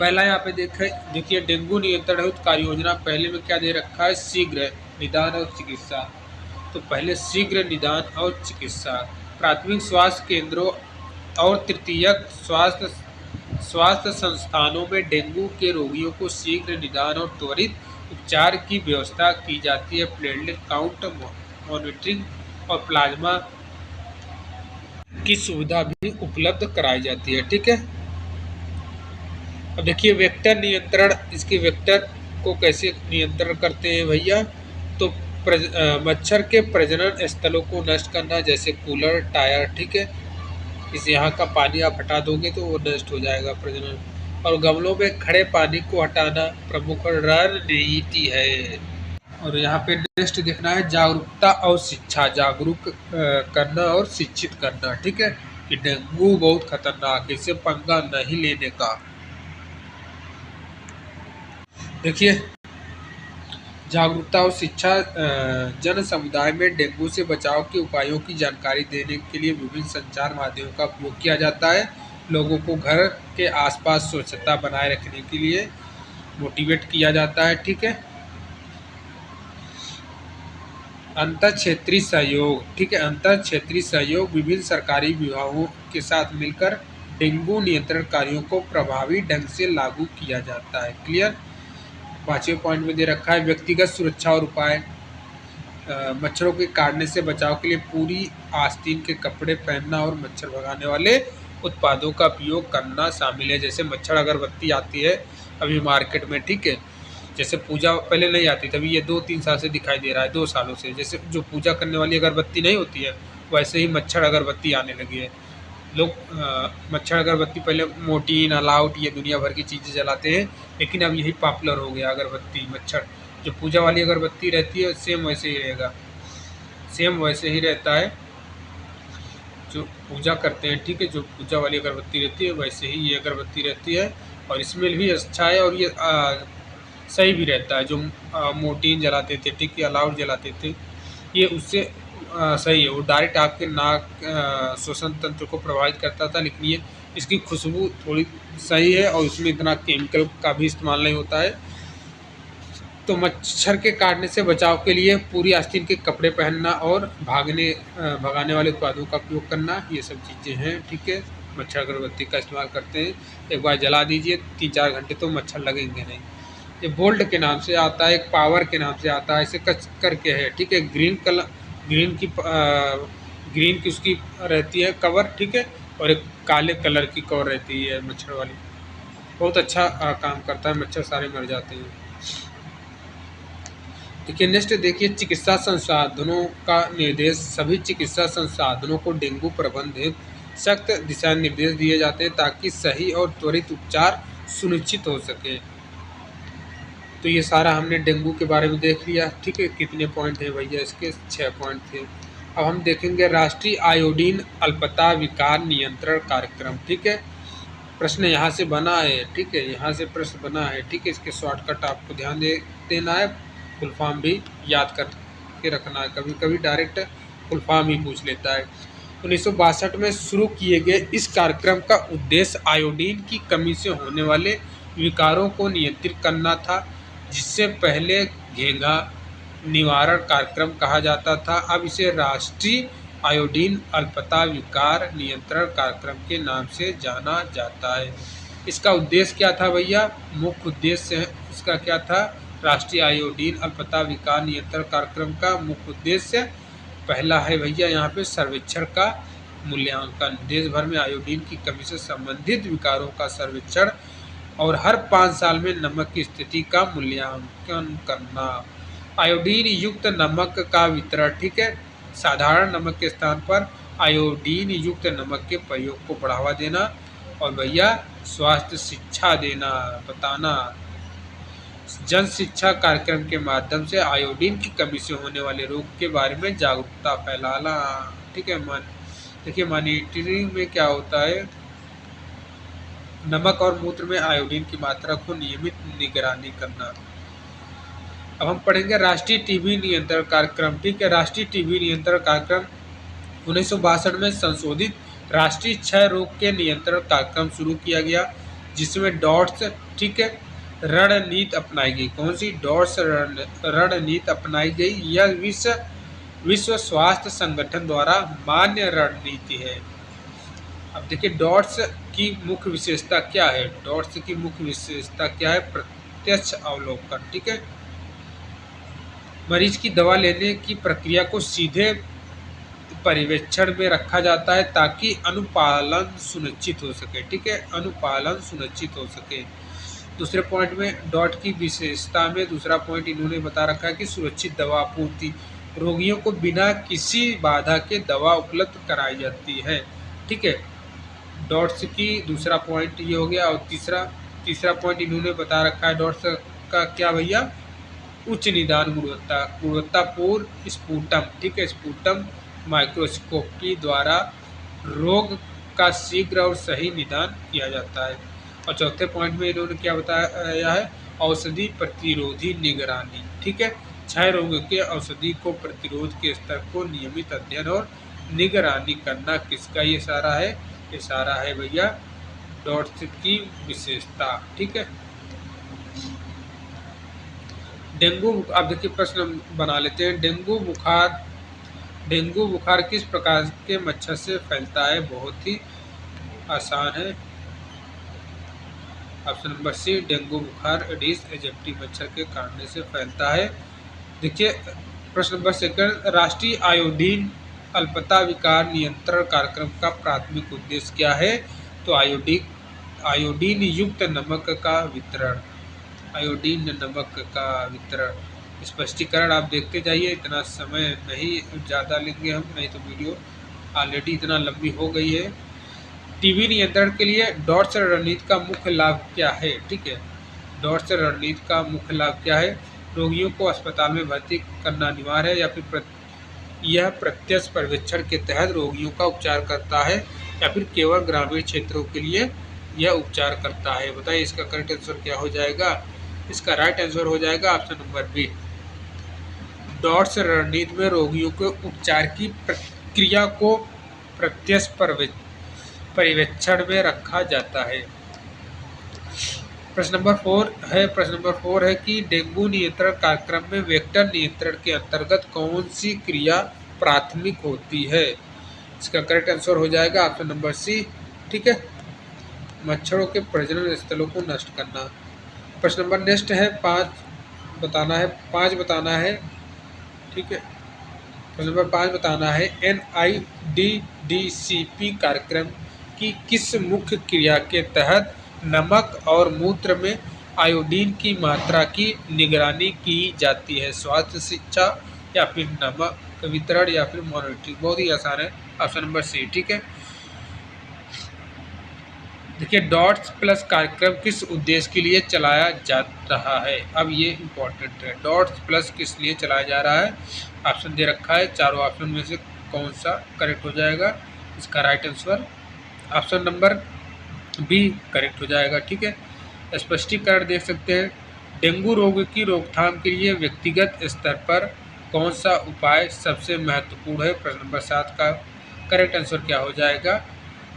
पहला यहाँ पे देखिए डेंगू नियंत्रण हेतु कार्य योजना पहले में क्या दे रखा है? शीघ्र निदान और चिकित्सा। तो पहले शीघ्र निदान और चिकित्सा, प्राथमिक स्वास्थ्य केंद्रों और तृतीयक स्वास्थ्य संस्थानों में डेंगू के रोगियों को शीघ्र निदान और त्वरित उपचार की व्यवस्था की जाती है। प्लेटलेट काउंट मॉनिटरिंग और प्लाज्मा की सुविधा भी उपलब्ध कराई जाती है, ठीक है। अब देखिए वेक्टर नियंत्रण, इसके वेक्टर को कैसे नियंत्रण करते हैं भैया? तो मच्छर के प्रजनन स्थलों को नष्ट करना, जैसे कूलर, टायर, ठीक है। इस यहाँ का पानी आप हटा दोगे तो वो नष्ट हो जाएगा प्रजनन। और गमलों में खड़े पानी को हटाना प्रमुख रणनीति है। और यहाँ पे नेक्स्ट देखना है जागरूकता और शिक्षा, जागरूक करना और शिक्षित करना, ठीक है, कि डेंगू बहुत खतरनाक है, इससे पंगा नहीं लेने का। देखिए जागरूकता और शिक्षा, जन समुदाय में डेंगू से बचाव के उपायों की जानकारी देने के लिए विभिन्न संचार माध्यमों का उपयोग किया जाता है। लोगों को घर के आसपास स्वच्छता बनाए रखने के लिए मोटिवेट किया जाता है, ठीक है। अंतर क्षेत्रीय सहयोग, ठीक है, अंतर क्षेत्रीय सहयोग, विभिन्न सरकारी विभागों के साथ मिलकर डेंगू नियंत्रण कार्यों को प्रभावी ढंग से लागू किया जाता है। क्लियर? 5वें पॉइंट में दे रखा है व्यक्तिगत सुरक्षा और उपाय, मच्छरों के काटने से बचाव के लिए पूरी आस्तीन के कपड़े पहनना और मच्छर भगाने वाले उत्पादों का उपयोग करना शामिल है। जैसे मच्छर अगरबत्ती आती है अभी मार्केट में, ठीक है, जैसे पूजा पहले नहीं आती थी, अभी ये 2-3 साल से दिखाई दे रहा है, 2 सालों से। जैसे जो पूजा करने वाली अगरबत्ती नहीं होती है वैसे ही मच्छर अगरबत्ती आने लगी है। लोग मच्छर अगरबत्ती पहले मोर्टीन, ऑल आउट, ये दुनिया भर की चीज़ें जलाते हैं, लेकिन अब यही पॉपुलर हो गया अगरबत्ती मच्छर। जो पूजा वाली अगरबत्ती रहती है सेम वैसे ही रहेगा, सेम वैसे ही रहता है जो पूजा करते हैं, ठीक है, जो पूजा वाली अगरबत्ती रहती है वैसे ही ये अगरबत्ती रहती है। और स्मेल भी अच्छा है और ये सही भी रहता है। जो मोर्टीन जलाते थे, ठीक है, ऑल आउट जलाते थे, ये उससे सही है। वो डायरेक्ट आपके नाक श्वसन तंत्र को प्रभावित करता था, लेकिन ये इसकी खुशबू थोड़ी सही है और इसमें इतना केमिकल का भी इस्तेमाल नहीं होता है। तो मच्छर के काटने से बचाव के लिए पूरी आस्तीन के कपड़े पहनना और भगाने वाले उत्पादों का उपयोग करना, ये सब चीज़ें हैं, ठीक है। मच्छर अगरबत्ती का इस्तेमाल करते हैं, एक बार जला दीजिए 3-4 घंटे तो मच्छर लगेंगे नहीं। ये बोल्ट के नाम से आता है, एक पावर के नाम से आता है, ऐसे करके है, ठीक है। ग्रीन ग्रीन की उसकी रहती है कवर, ठीक है, और एक काले कलर की कवर रहती है मच्छर वाली। बहुत अच्छा काम करता है, मच्छर सारे मर जाते हैं। देखिए नेक्स्ट देखिए, चिकित्सा संसाधनों का निर्देश। सभी चिकित्सा संसाधनों को डेंगू प्रबंधित सख्त दिशा निर्देश दिए जाते हैं ताकि सही और त्वरित उपचार सुनिश्चित हो सके। तो ये सारा हमने डेंगू के बारे में देख लिया, ठीक है। कितने पॉइंट है भैया इसके? 6 पॉइंट थे। अब हम देखेंगे राष्ट्रीय आयोडीन अल्पता विकार नियंत्रण कार्यक्रम, ठीक है। प्रश्न यहाँ से बना है, ठीक है, यहाँ से प्रश्न बना है, ठीक है। इसके शॉर्टकट आपको ध्यान देना है, फुल फॉर्म भी याद करके रखना है। कभी कभी डायरेक्ट फुल फॉर्म ही पूछ लेता है। 1962 में शुरू किए गए इस कार्यक्रम का उद्देश्य आयोडीन की कमी से होने वाले विकारों को नियंत्रित करना था, जिससे पहले घेंघा निवारण कार्यक्रम कहा जाता था। अब इसे राष्ट्रीय आयोडीन अल्पता विकार नियंत्रण कार्यक्रम के नाम से जाना जाता है। इसका उद्देश्य क्या था भैया? मुख्य उद्देश्य इसका क्या था? राष्ट्रीय आयोडीन अल्पता विकार नियंत्रण कार्यक्रम का मुख्य उद्देश्य पहला है भैया यहाँ पे सर्वेक्षण का मूल्यांकन। देश भर में आयोडीन की कमी से संबंधित विकारों का सर्वेक्षण और हर 5 साल में नमक की स्थिति का मूल्यांकन करना। आयोडीन युक्त नमक का वितरण, ठीक है। साधारण नमक के स्थान पर आयोडीन युक्त नमक के प्रयोग को बढ़ावा देना। और भैया स्वास्थ्य शिक्षा देना, बताना। जन शिक्षा कार्यक्रम के माध्यम से आयोडीन की कमी से होने वाले रोग के बारे में जागरूकता फैलाना, ठीक है। देखिए मॉनिटरिंग में क्या होता है, नमक और मूत्र में आयोडीन की मात्रा को नियमित निगरानी करना। अब हम पढ़ेंगे राष्ट्रीय टीबी नियंत्रण कार्यक्रम, ठीक है। राष्ट्रीय टीबी नियंत्रण कार्यक्रम 1962 में संशोधित राष्ट्रीय क्षय रोग के नियंत्रण कार्यक्रम शुरू किया गया, जिसमें डॉट्स, ठीक है, रणनीति अपनाई गई। कौन सी? डॉट्स रणनीति अपनाई गई। यह विश्व स्वास्थ्य संगठन द्वारा मान्य रणनीति है। अब देखिए डॉट्स की मुख्य विशेषता क्या है? डॉट्स की मुख्य विशेषता क्या है? प्रत्यक्ष अवलोकन, ठीक है। मरीज की दवा लेने की प्रक्रिया को सीधे पर्यवेक्षण में रखा जाता है ताकि अनुपालन सुनिश्चित हो सके, ठीक है, अनुपालन सुनिश्चित हो सके। दूसरे पॉइंट में डॉट की विशेषता में दूसरा पॉइंट इन्होंने बता रखा है कि सुरक्षित दवा आपूर्ति, रोगियों को बिना किसी बाधा के दवा उपलब्ध कराई जाती है, ठीक है। डॉट्स की दूसरा पॉइंट ये हो गया। और तीसरा पॉइंट इन्होंने बता रखा है डॉट्स का क्या भैया? उच्च निदान गुणवत्ता, गुणवत्तापूर्ण स्पुटम, ठीक है, स्पुटम माइक्रोस्कोपी द्वारा रोग का शीघ्र और सही निदान किया जाता है। और चौथे पॉइंट में इन्होंने क्या बताया है? औषधि प्रतिरोधी निगरानी, ठीक है। क्षय रोग के औषधि को प्रतिरोध के स्तर को नियमित अध्ययन और निगरानी करना किसका ये सारा है? ये सारा है भैया डॉट्स की विशेषता, ठीक है। डेंगू, अब देखिए प्रश्न बना लेते हैं। डेंगू बुखार किस प्रकार के मच्छर से फैलता है? बहुत ही आसान है। ऑप्शन नंबर सी, डेंगू बुखार एडिस एजिप्टी मच्छर के काटने से फैलता है। देखिए प्रश्न नंबर सेकंड, राष्ट्रीय आयोडीन अल्पता विकार नियंत्रण कार्यक्रम का प्राथमिक उद्देश्य क्या है? तो आयोडीन युक्त नमक का वितरण, आयोडीन नमक का वितरण। स्पष्टीकरण आप देखते जाइए, इतना समय नहीं ज़्यादा लेंगे हम, नहीं तो वीडियो ऑलरेडी इतना लंबी हो गई है। टीबी नियंत्रण के लिए डॉट्स रणनीति का मुख्य लाभ क्या है? ठीक है, डॉट्स रणनीति का मुख्य लाभ क्या है? रोगियों को अस्पताल में भर्ती करना अनिवार्य है या फिर यह प्रत्यक्ष पर्यवेक्षण के तहत रोगियों का उपचार करता है या फिर केवल ग्रामीण क्षेत्रों के लिए यह उपचार करता है? बताइए इसका करेक्ट आंसर क्या हो जाएगा? इसका राइट आंसर हो जाएगा ऑप्शन नंबर बी। डॉट्स रणनीति में रोगियों के उपचार की प्रक्रिया को प्रत्यक्ष पर्यवेक्षण में रखा जाता है। प्रश्न नंबर 4 है कि डेंगू नियंत्रण कार्यक्रम में वेक्टर नियंत्रण के अंतर्गत कौन सी क्रिया प्राथमिक होती है? इसका करेक्ट आंसर हो जाएगा ऑप्शन नंबर सी, ठीक है, मच्छरों के प्रजनन स्थलों को नष्ट करना। प्रश्न नंबर नेक्स्ट है 5 बताना है, ठीक है। प्रश्न नंबर 5 बताना है NIDDCP कार्यक्रम की किस मुख्य क्रिया के तहत नमक और मूत्र में आयोडीन की मात्रा की निगरानी की जाती है? स्वास्थ्य, शिक्षा या फिर नमक वितरण या फिर मॉनिटरिंग? बहुत ही आसान है, ऑप्शन नंबर सी। ठीक है, देखिए डॉट्स प्लस कार्यक्रम किस उद्देश्य के लिए चलाया जा रहा है? अब ये इम्पोर्टेंट है, डॉट्स प्लस किस लिए चलाया जा रहा है? ऑप्शन दे रखा है, चारों ऑप्शन में से कौन सा करेक्ट हो जाएगा? इसका right answer option number B correct हो जाएगा। ठीक है, स्पष्टीकरण देख सकते हैं, डेंगू रोग की रोकथाम के लिए व्यक्तिगत स्तर पर कौन सा उपाय सबसे महत्वपूर्ण है? प्रश्न नंबर 7 का करेक्ट आंसर क्या हो जाएगा?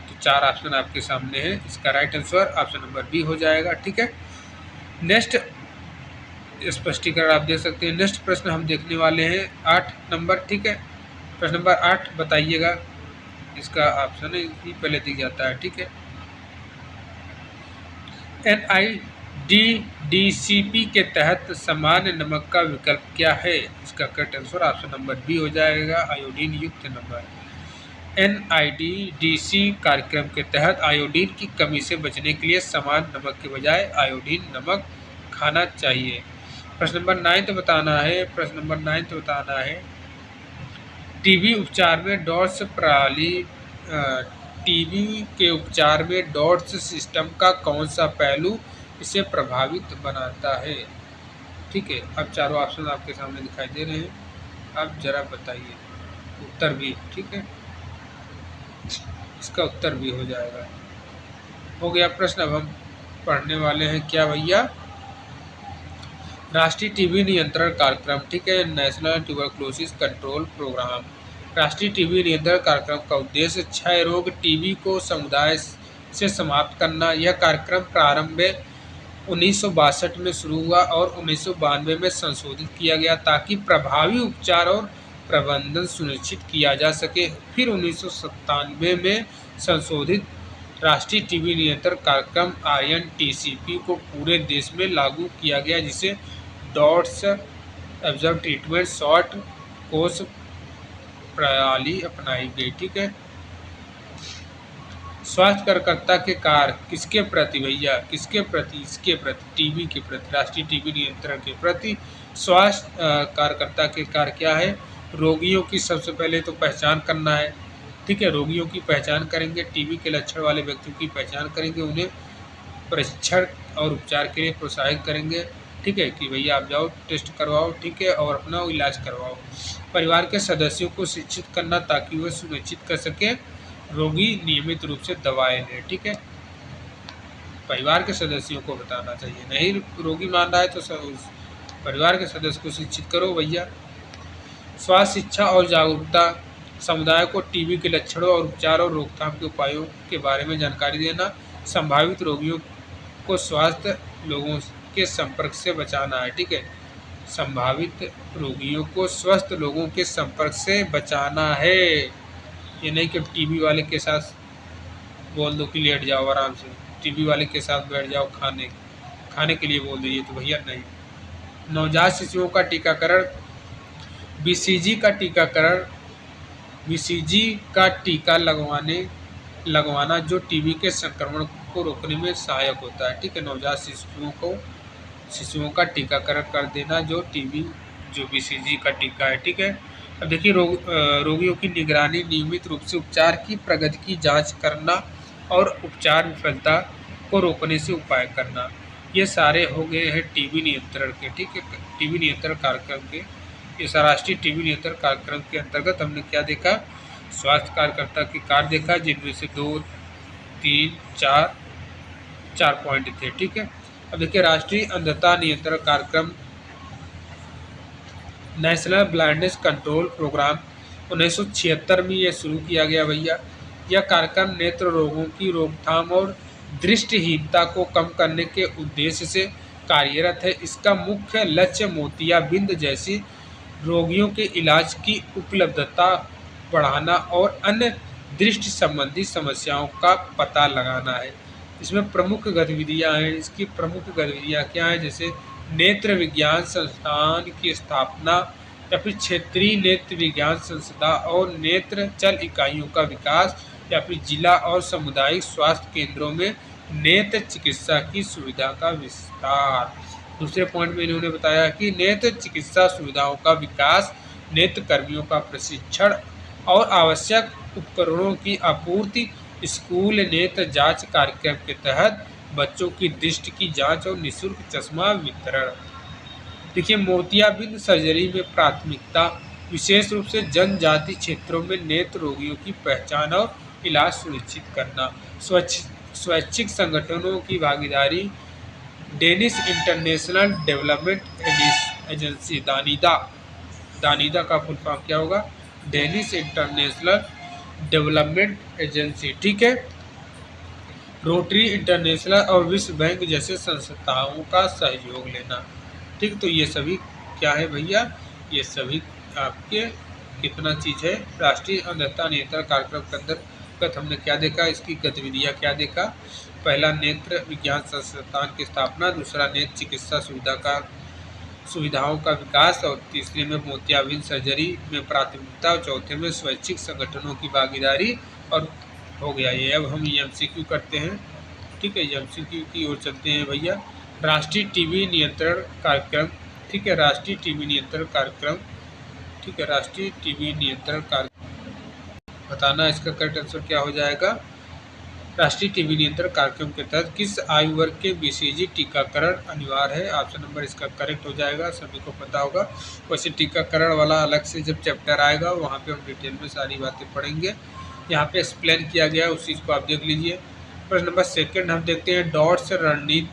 तो 4 ऑप्शन आपके सामने है, इसका right answer option number B हो जाएगा। ठीक है, नेक्स्ट स्पष्टीकरण आप देख सकते हैं। नेक्स्ट प्रश्न हम देखने वाले हैं 8 नंबर। ठीक है, प्रश्न नंबर 8 बताइएगा, इसका ऑप्शन ही पहले दिख जाता है। ठीक है, NIDDCP के तहत सामान्य नमक का विकल्प क्या है? इसका correct answer option number B हो जाएगा, आयोडीन युक्त नमक। NIDDC कार्यक्रम के तहत आयोडीन की कमी से बचने के लिए समान नमक के बजाय आयोडीन नमक खाना चाहिए। प्रश्न नंबर 9 बताना है। प्रश्न नंबर 9 बताना है, टीबी उपचार में डॉट्स प्रणाली टीबी के उपचार में डॉट्स सिस्टम का कौन सा पहलू इसे प्रभावित बनाता है? ठीक है, अब चारों ऑप्शन आपके सामने दिखाई दे रहे हैं, अब जरा बताइए उत्तर भी। ठीक है, इसका उत्तर भी हो जाएगा। हो गया प्रश्न। अब हम पढ़ने वाले हैं क्या भैया? राष्ट्रीय टीबी नियंत्रण कार्यक्रम। ठीक है, नेशनल ट्यूबरक्लोसिस कंट्रोल प्रोग्राम। राष्ट्रीय टीबी नियंत्रण कार्यक्रम का उद्देश्य क्षय रोग टीबी को समुदाय से समाप्त करना। यह कार्यक्रम प्रारंभ में 1962 में शुरू हुआ और 1992 में संशोधित किया गया ताकि प्रभावी उपचार और प्रबंधन सुनिश्चित किया जा सके। फिर 1997 में संशोधित राष्ट्रीय टीबी नियंत्रण कार्यक्रम INTCP को पूरे देश में लागू किया गया, जिसे dots observe treatment short course प्रणाली अपनाई गई। ठीक है, स्वास्थ्य कार्यकर्ता के कार्य किसके प्रति भैया? किसके प्रति? इसके प्रति, टीबी के प्रति, राष्ट्रीय टीबी नियंत्रण के प्रति। स्वास्थ्य कार्यकर्ता के कार्य क्या है? रोगियों की सबसे पहले तो पहचान करना है। ठीक है, रोगियों की पहचान करेंगे, टीबी के लक्षण वाले व्यक्तियों की पहचान करेंगे, उन्हें परीक्षण और उपचार के लिए प्रोत्साहित करेंगे। ठीक है, कि भैया आप जाओ टेस्ट करवाओ, ठीक है, और अपना इलाज करवाओ। परिवार के सदस्यों को शिक्षित करना ताकि वह सुनिश्चित कर सके रोगी नियमित रूप से दवाएं लें। ठीक है, परिवार के सदस्यों को बताना चाहिए, नहीं रोगी मान रहा है तो परिवार के सदस्य को शिक्षित करो भैया। स्वास्थ्य शिक्षा और जागरूकता, समुदाय को टीबी के लक्षणों और उपचार और रोकथाम के उपायों के बारे में जानकारी देना। संभावित रोगियों को स्वास्थ्य लोगों के संपर्क से बचाना है। ठीक है, संभावित रोगियों को स्वस्थ लोगों के संपर्क से बचाना है। ये नहीं कि टीबी वाले के साथ बोल दो कि लेट जाओ आराम से, टीबी वाले के साथ बैठ जाओ खाने के लिए बोल दीजिए, तो भैया नहीं। नवजात शिशुओं का टीकाकरण, BCG का टीकाकरण, BCG का टीका लगवाना जो टीबी के संक्रमण को रोकने में सहायक होता है। ठीक है, नवजात शिशुओं का टीकाकरण कर देना जो BCG का टीका है। ठीक है, अब देखिए रोगियों की निगरानी, नियमित रूप से उपचार की प्रगति की जांच करना और उपचार विफलता को रोकने से उपाय करना, ये सारे हो गए हैं टीबी नियंत्रण के। ठीक है, टीबी नियंत्रण कार्यक्रम के, इस राष्ट्रीय टीबी नियंत्रण कार्यक्रम के अंतर्गत हमने क्या देखा? स्वास्थ्य कार्यकर्ता के कार्य देखा, जिनमें से 2, 3, 4 पॉइंट थे। ठीक है, अब देखिए राष्ट्रीय अंधता नियंत्रण कार्यक्रम, नेशनल ब्लाइंडनेस कंट्रोल प्रोग्राम 1976 में ये शुरू किया गया भैया। यह कार्यक्रम नेत्र रोगों की रोकथाम और दृष्टिहीनता को कम करने के उद्देश्य से कार्यरत है। इसका मुख्य लक्ष्य मोतियाबिंद जैसी रोगियों के इलाज की उपलब्धता बढ़ाना और अन्य दृष्टि संबंधी समस्याओं का पता लगाना है। इसमें प्रमुख गतिविधियां हैं, इसकी प्रमुख गतिविधियां क्या हैं? जैसे नेत्र विज्ञान संस्थान की स्थापना, या फिर क्षेत्रीय नेत्र विज्ञान संस्था और नेत्र चल इकाइयों का विकास, या फिर जिला और सामुदायिक स्वास्थ्य केंद्रों में नेत्र चिकित्सा की सुविधा का विस्तार। दूसरे पॉइंट में इन्होंने बताया कि नेत्र चिकित्सा सुविधाओं का विकास, नेत्र कर्मियों का प्रशिक्षण और आवश्यक उपकरणों की आपूर्ति, स्कूल नेत्र जांच कार्यक्रम के तहत बच्चों की दृष्टि की जांच और निःशुल्क चश्मा वितरण। देखिए, मोतियाबिंद सर्जरी में प्राथमिकता, विशेष रूप से जनजाति क्षेत्रों में नेत्र रोगियों की पहचान और इलाज सुनिश्चित करना। स्वैच्छिक संगठनों की भागीदारी, डेनिश इंटरनेशनल डेवलपमेंट एजेंसी दानिदा, दानिदा का फुल फॉर्म क्या होगा, डेनिश इंटरनेशनल डेवलपमेंट एजेंसी, ठीक है, रोटरी इंटरनेशनल और विश्व बैंक जैसे संस्थाओं का सहयोग लेना। ठीक, तो ये सभी क्या है भैया, ये सभी आपके कितना चीज़ है। राष्ट्रीय अंधता नियंत्रण कार्यक्रम के अंतर्गत हमने क्या देखा, इसकी गतिविधियाँ क्या देखा। पहला, नेत्र विज्ञान संस्थान की स्थापना, दूसरा नेत्र चिकित्सा सुविधाओं का विकास, और तीसरे में मोतियाबिंद सर्जरी में प्राथमिकता, और चौथे में स्वैच्छिक संगठनों की भागीदारी, और हो गया ये। अब हम एमसीक्यू करते हैं, ठीक है, एमसीक्यू की ओर चलते हैं भैया। राष्ट्रीय टीबी नियंत्रण कार्यक्रम, ठीक है, राष्ट्रीय टीबी नियंत्रण कार्यक्रम, ठीक है, राष्ट्रीय टीबी नियंत्रण कार्यक्रम बताना, इसका करेक्ट आंसर क्या हो जाएगा। राष्ट्रीय टीबी नियंत्रण कार्यक्रम के तहत किस आयु वर्ग के बीसीजी टीकाकरण अनिवार्य है। ऑप्शन नंबर इसका करेक्ट हो जाएगा, सभी को पता होगा। वैसे टीकाकरण वाला अलग से जब चैप्टर आएगा वहाँ पे हम डिटेल में सारी बातें पढ़ेंगे। यहाँ पे एक्सप्लेन किया गया है, उस चीज़ को आप देख लीजिए। प्रश्न नंबर सेकंड हम देखते हैं, डॉट्स रणनीति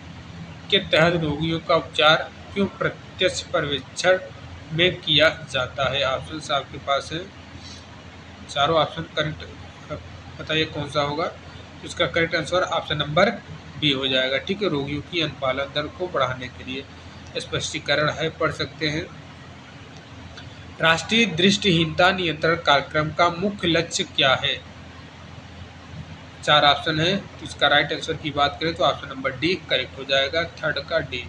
के तहत रोगियों का उपचार क्यों प्रत्यक्ष पर्यवेक्षण में किया जाता है। ऑप्शन आपके पास है, चारों ऑप्शन करेक्ट बताइए कौन सा होगा। इसका correct answer option number B हो जाएगा, ठीक है, रोगियों की अनुपालन दर को बढ़ाने के लिए। स्पष्टीकरण है, पढ़ सकते हैं। राष्ट्रीय दृष्टिहीनता नियंत्रण कार्यक्रम का मुख्य लक्ष्य क्या है। चार ऑप्शन है, इसका राइट आंसर की बात करें तो ऑप्शन नंबर डी करेक्ट हो जाएगा, थर्ड का डी।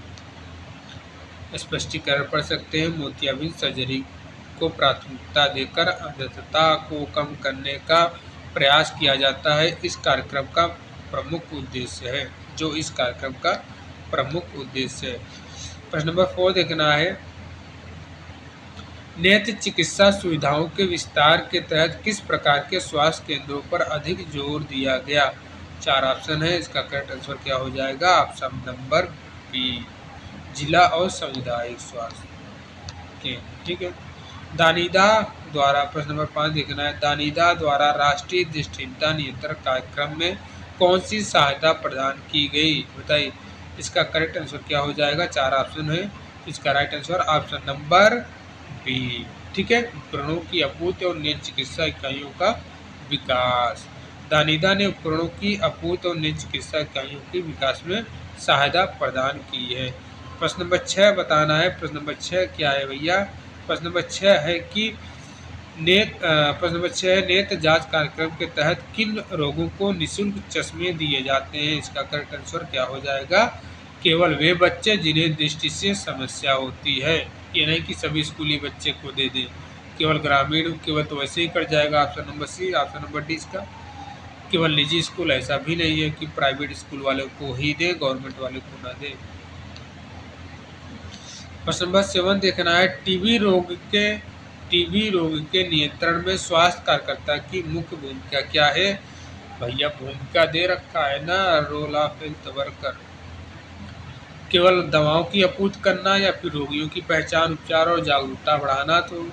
स्पष्टीकरण पढ़ सकते हैं। मोतियाबिंद सर्जरी को प्राथमिकता देकर अंधता को कम करने का प्रयास किया जाता है, इस कार्यक्रम का प्रमुख उद्देश्य है, जो इस कार्यक्रम का प्रमुख उद्देश्य है। प्रश्न नंबर 4 देखना है, नेत्र चिकित्सा सुविधाओं के विस्तार के तहत किस प्रकार के स्वास्थ्य केंद्रों पर अधिक जोर दिया गया। चार ऑप्शन है, इसका करेक्ट आंसर क्या हो जाएगा, ऑप्शन नंबर बी, जिला और सामुदायिक स्वास्थ्य केंद्र, ठीक है। दानिदा द्वारा, प्रश्न नंबर 5 देखना है, दानिदा द्वारा राष्ट्रीय दृष्टिहीनता नियंत्रण कार्यक्रम में कौन सी सहायता प्रदान की गई, बताइए। इसका करेक्ट आंसर क्या हो जाएगा, चार ऑप्शन है, इसका right answer option number B, ठीक है, उपकरणों की आपूर्ति और नेत्र चिकित्सा इकाइयों का विकास। दानिदा ने उपकरणों की आपूर्ति और नेत्र चिकित्सा इकाइयों के विकास में सहायता प्रदान की है। प्रश्न नंबर 6 बताना है। प्रश्न नंबर 6 क्या है भैया, प्रश्न नंबर 6 है कि प्रश्न नंबर 6 है, नेत्र जांच कार्यक्रम के तहत किन रोगों को निःशुल्क चश्मे दिए जाते हैं। इसका करेक्ट आंसर क्या हो जाएगा, केवल वे बच्चे जिन्हें दृष्टि से समस्या होती है। ये नहीं कि सभी स्कूली बच्चे को दे दें, केवल ग्रामीण, केवल तो वैसे ही कट जाएगा। Option number C, option number D इसका। केवल निजी स्कूल, ऐसा भी नहीं है कि प्राइवेट स्कूल वाले को ही दें, गवर्नमेंट वाले को ना दें। प्रश्न नंबर 7 देखना है, टीबी रोग के नियंत्रण में स्वास्थ्य कार्यकर्ता की मुख्य भूमिका क्या है। भैया भूमिका दे रखा है ना, रोल ऑफ हेल्थ वर्कर। केवल दवाओं की आपूर्ति करना, या फिर रोगियों की पहचान, उपचार और जागरूकता बढ़ाना, तो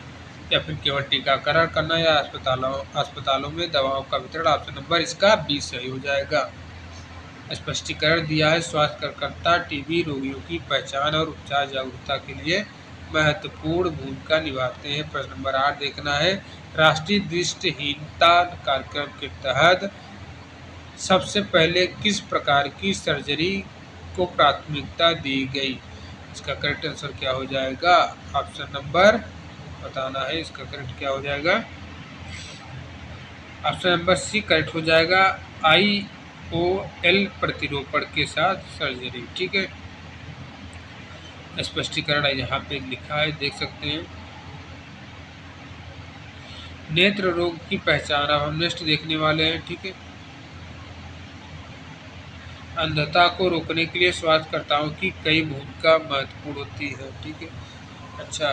या फिर केवल टीकाकरण करना, या अस्पतालों में दवाओं का वितरण। ऑप्शन नंबर इसका बी सही हो जाएगा। स्पष्टीकरण दिया है, स्वास्थ्य कार्यकर्ता टीबी रोगियों की पहचान और उपचार जागरूकता के लिए महत्वपूर्ण भूमिका निभाते हैं। प्रश्न नंबर 8 देखना है, राष्ट्रीय दृष्टिहीनता कार्यक्रम के तहत सबसे पहले किस प्रकार की सर्जरी को प्राथमिकता दी गई। इसका करेक्ट आंसर क्या हो जाएगा, ऑप्शन नंबर बताना है, इसका करेक्ट क्या हो जाएगा, ऑप्शन नंबर सी करेक्ट हो जाएगा, IOL प्रतिरोपण के साथ सर्जरी, ठीक है। स्पष्टीकरण यहाँ पे लिखा है, देख सकते हैं। नेत्र रोग की पहचान अब हम नेक्स्ट देखने वाले हैं। ठीक है, अंधता को रोकने के लिए स्वास्थ्यकर्ताओं की कई भूमिका महत्वपूर्ण होती है। ठीक है, अच्छा,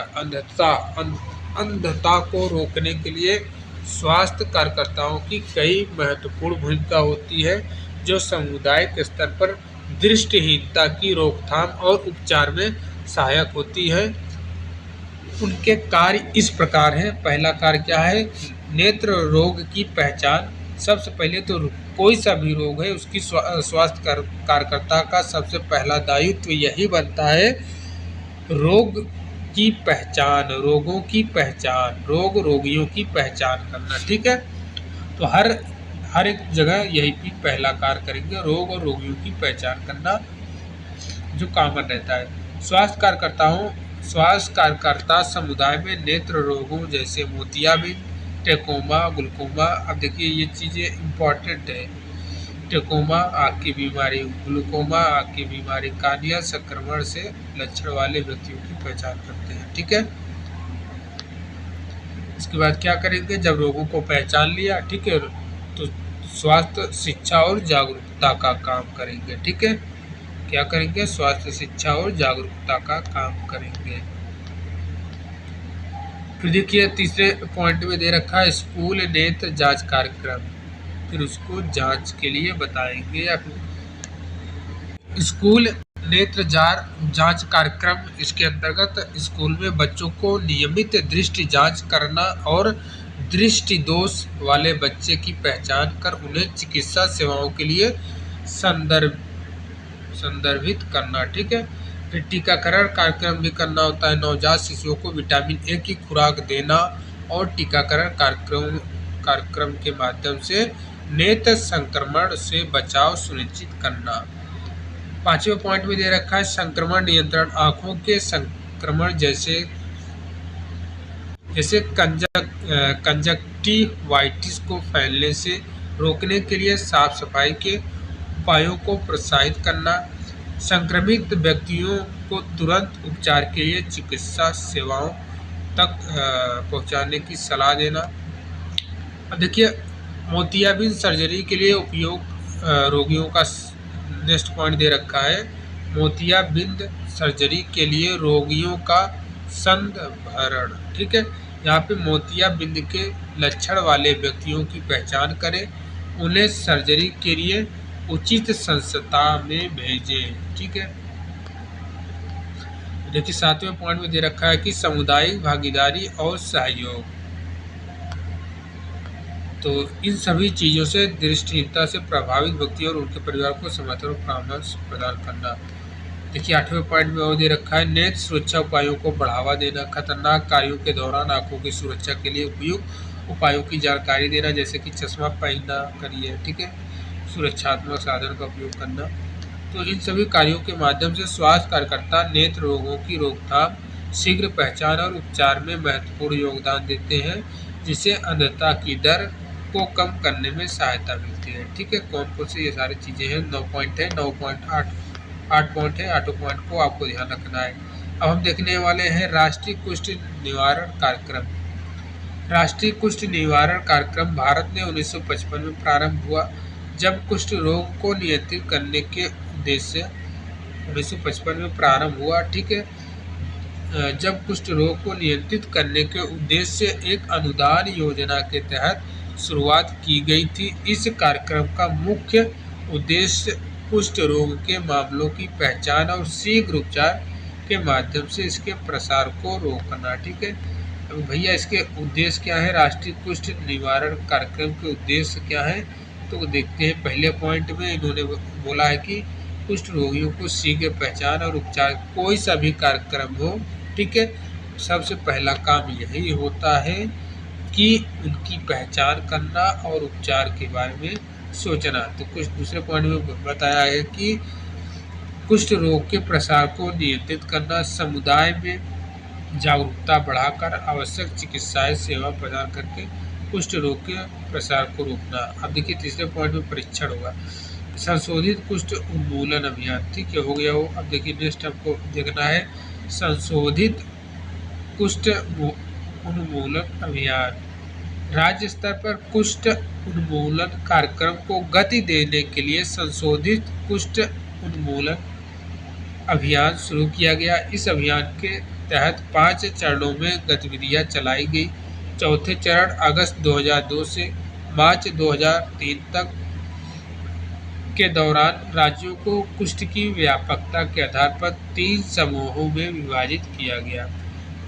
अंधता को रोकने के लिए स्वास्थ्य कार्यकर्ताओं की कई महत्वपूर्ण भूमिका होती है, जो सामुदायिक स्तर पर दृष्टिहीनता की रोकथाम और उपचार में सहायक होती है। उनके कार्य इस प्रकार हैं। पहला कार्य क्या है? नेत्र रोग की पहचान। सबसे पहले तो कोई सा भी रोग है उसकी स्वास्थ्य कार्यकर्ता का सबसे पहला दायित्व यही बनता है रोग की पहचान, रोगों की पहचान, रोगियों की पहचान करना। ठीक है, तो हर एक जगह यही भी पहला कार्य करेंगे, रोग और रोगियों की पहचान करना जो कॉमन रहता है। स्वास्थ्य कार्यकर्ता समुदाय में नेत्र रोगों जैसे मोतियाबिंद, ट्रेकोमा, ग्लूकोमा, अब देखिए ये चीज़ें इम्पॉर्टेंट है। ट्रेकोमा आँख की बीमारी, ग्लूकोमा आँख की बीमारी, कार्नियल संक्रमण से लक्षण वाले व्यक्तियों की पहचान करते हैं। ठीक है, इसके बाद क्या करेंगे? जब रोगों को पहचान लिया, ठीक है, तो स्वास्थ्य शिक्षा और जागरूकता का काम करेंगे। ठीक है, क्या करेंगे? स्वास्थ्य शिक्षा और जागरूकता का काम करेंगे। फिर देखिए तीसरे पॉइंट में दे रखा है स्कूल नेत्र जांच कार्यक्रम। फिर उसको जांच के लिए बताएंगे या फिर स्कूल नेत्र जांच कार्यक्रम। इसके अंतर्गत स्कूल में बच्चों को नियमित दृष्टि जांच करना और दृष्टि दोष वाले बच्चे की पहचान कर उन्हें चिकित्सा सेवाओं के लिए संदर्भित करना। ठीक है, फिर टीकाकरण कार्यक्रम भी करना होता है। नवजात शिशुओं को विटामिन ए की खुराक देना और टीकाकरण कार्यक्रम के माध्यम से नेत्र संक्रमण से बचाव सुनिश्चित करना। पांचवें पॉइंट में दे रखा है संक्रमण नियंत्रण। आंखों के संक्रमण जैसे कंजक्टिवाइटिस को फैलने से रोकने के लिए साफ सफाई के उपायों को प्रोत्साहित करना। संक्रमित व्यक्तियों को तुरंत उपचार के लिए चिकित्सा सेवाओं तक पहुंचाने की सलाह देना। अब देखिए मोतियाबिंद सर्जरी के लिए उपयोग रोगियों का नेक्स्ट पॉइंट दे रखा है। मोतियाबिंद सर्जरी के लिए रोगियों का संदर्भरण। ठीक है, यहाँ पे मोतियाबिंद के लक्षण वाले व्यक्तियों की पहचान करें, उन्हें सर्जरी के लिए उचित संस्था में भेजें। ठीक है, देखिए सातवें पॉइंट में दे रखा है कि सामुदायिक भागीदारी और सहयोग। तो इन सभी चीज़ों से दृष्टिहीनता से प्रभावित व्यक्ति और उनके परिवार को समर्थन और परामर्श प्रदान करना। देखिए आठवें पॉइंट में और दे रखा है नेत्र सुरक्षा उपायों को बढ़ावा देना। खतरनाक कार्यों के दौरान आंखों की सुरक्षा के लिए उपयुक्त उपायों की जानकारी देना, जैसे कि चश्मा पहनना करिए। ठीक है, सुरक्षात्मक साधन का उपयोग करना। तो इन सभी कार्यों के माध्यम से स्वास्थ्य कार्यकर्ता नेत्र रोगों की रोकथाम, शीघ्र पहचान और उपचार में महत्वपूर्ण योगदान देते हैं, जिससे अंधता की दर को कम करने में सहायता मिलती है। ठीक है, कौन कौन से ये सारी चीज़ें हैं? 9 पॉइंट है, 8 पॉइंट है। 8 पॉइंट को आपको ध्यान रखना है। अब हम देखने वाले हैं राष्ट्रीय कुष्ठ निवारण कार्यक्रम। राष्ट्रीय कुष्ठ निवारण कार्यक्रम भारत में 1955 में प्रारंभ हुआ, जब कुष्ठ रोग को नियंत्रित करने के उद्देश्य 1955 में प्रारंभ हुआ। ठीक है, जब कुष्ठ रोग को नियंत्रित करने के उद्देश्य से एक अनुदान योजना के तहत शुरुआत की गई थी। इस कार्यक्रम का मुख्य उद्देश्य कुष्ठ रोग के मामलों की पहचान और शीघ्र उपचार के माध्यम से इसके प्रसार को रोकना। ठीक है, अब भैया इसके उद्देश्य क्या है? राष्ट्रीय कुष्ठ निवारण कार्यक्रम के उद्देश्य क्या है? तो देखते हैं। पहले पॉइंट में इन्होंने बोला है कि कुष्ठ रोगियों को शीघ्र पहचान और उपचार, कोई सा भी कार्यक्रम हो, ठीक है, सबसे पहला काम यही होता है कि उनकी पहचान करना और उपचार के बारे में सोचना। तो कुछ दूसरे पॉइंट में बताया है कि कुष्ठ रोग के प्रसार को नियंत्रित करना, समुदाय में जागरूकता बढ़ाकर आवश्यक चिकित्साएं सेवा प्रदान करके कुष्ठ रोग के प्रसार को रोकना। अब देखिए तीसरे पॉइंट में परीक्षण होगा, संशोधित कुष्ठ उन्मूलन अभियान। ठीक है, हो गया वो। अब देखिए नेक्स्ट आपको देखना है संशोधित कुष्ठ उन्मूलन अभियान। राज्य स्तर पर कुष्ठ उन्मूलन कार्यक्रम को गति देने के लिए संशोधित कुष्ठ उन्मूलन अभियान शुरू किया गया। इस अभियान के तहत 5 चरणों में गतिविधियां चलाई गई। चौथे चरण अगस्त 2002 से मार्च 2003 तक के दौरान राज्यों को कुष्ठ की व्यापकता के आधार पर 3 समूहों में विभाजित किया गया।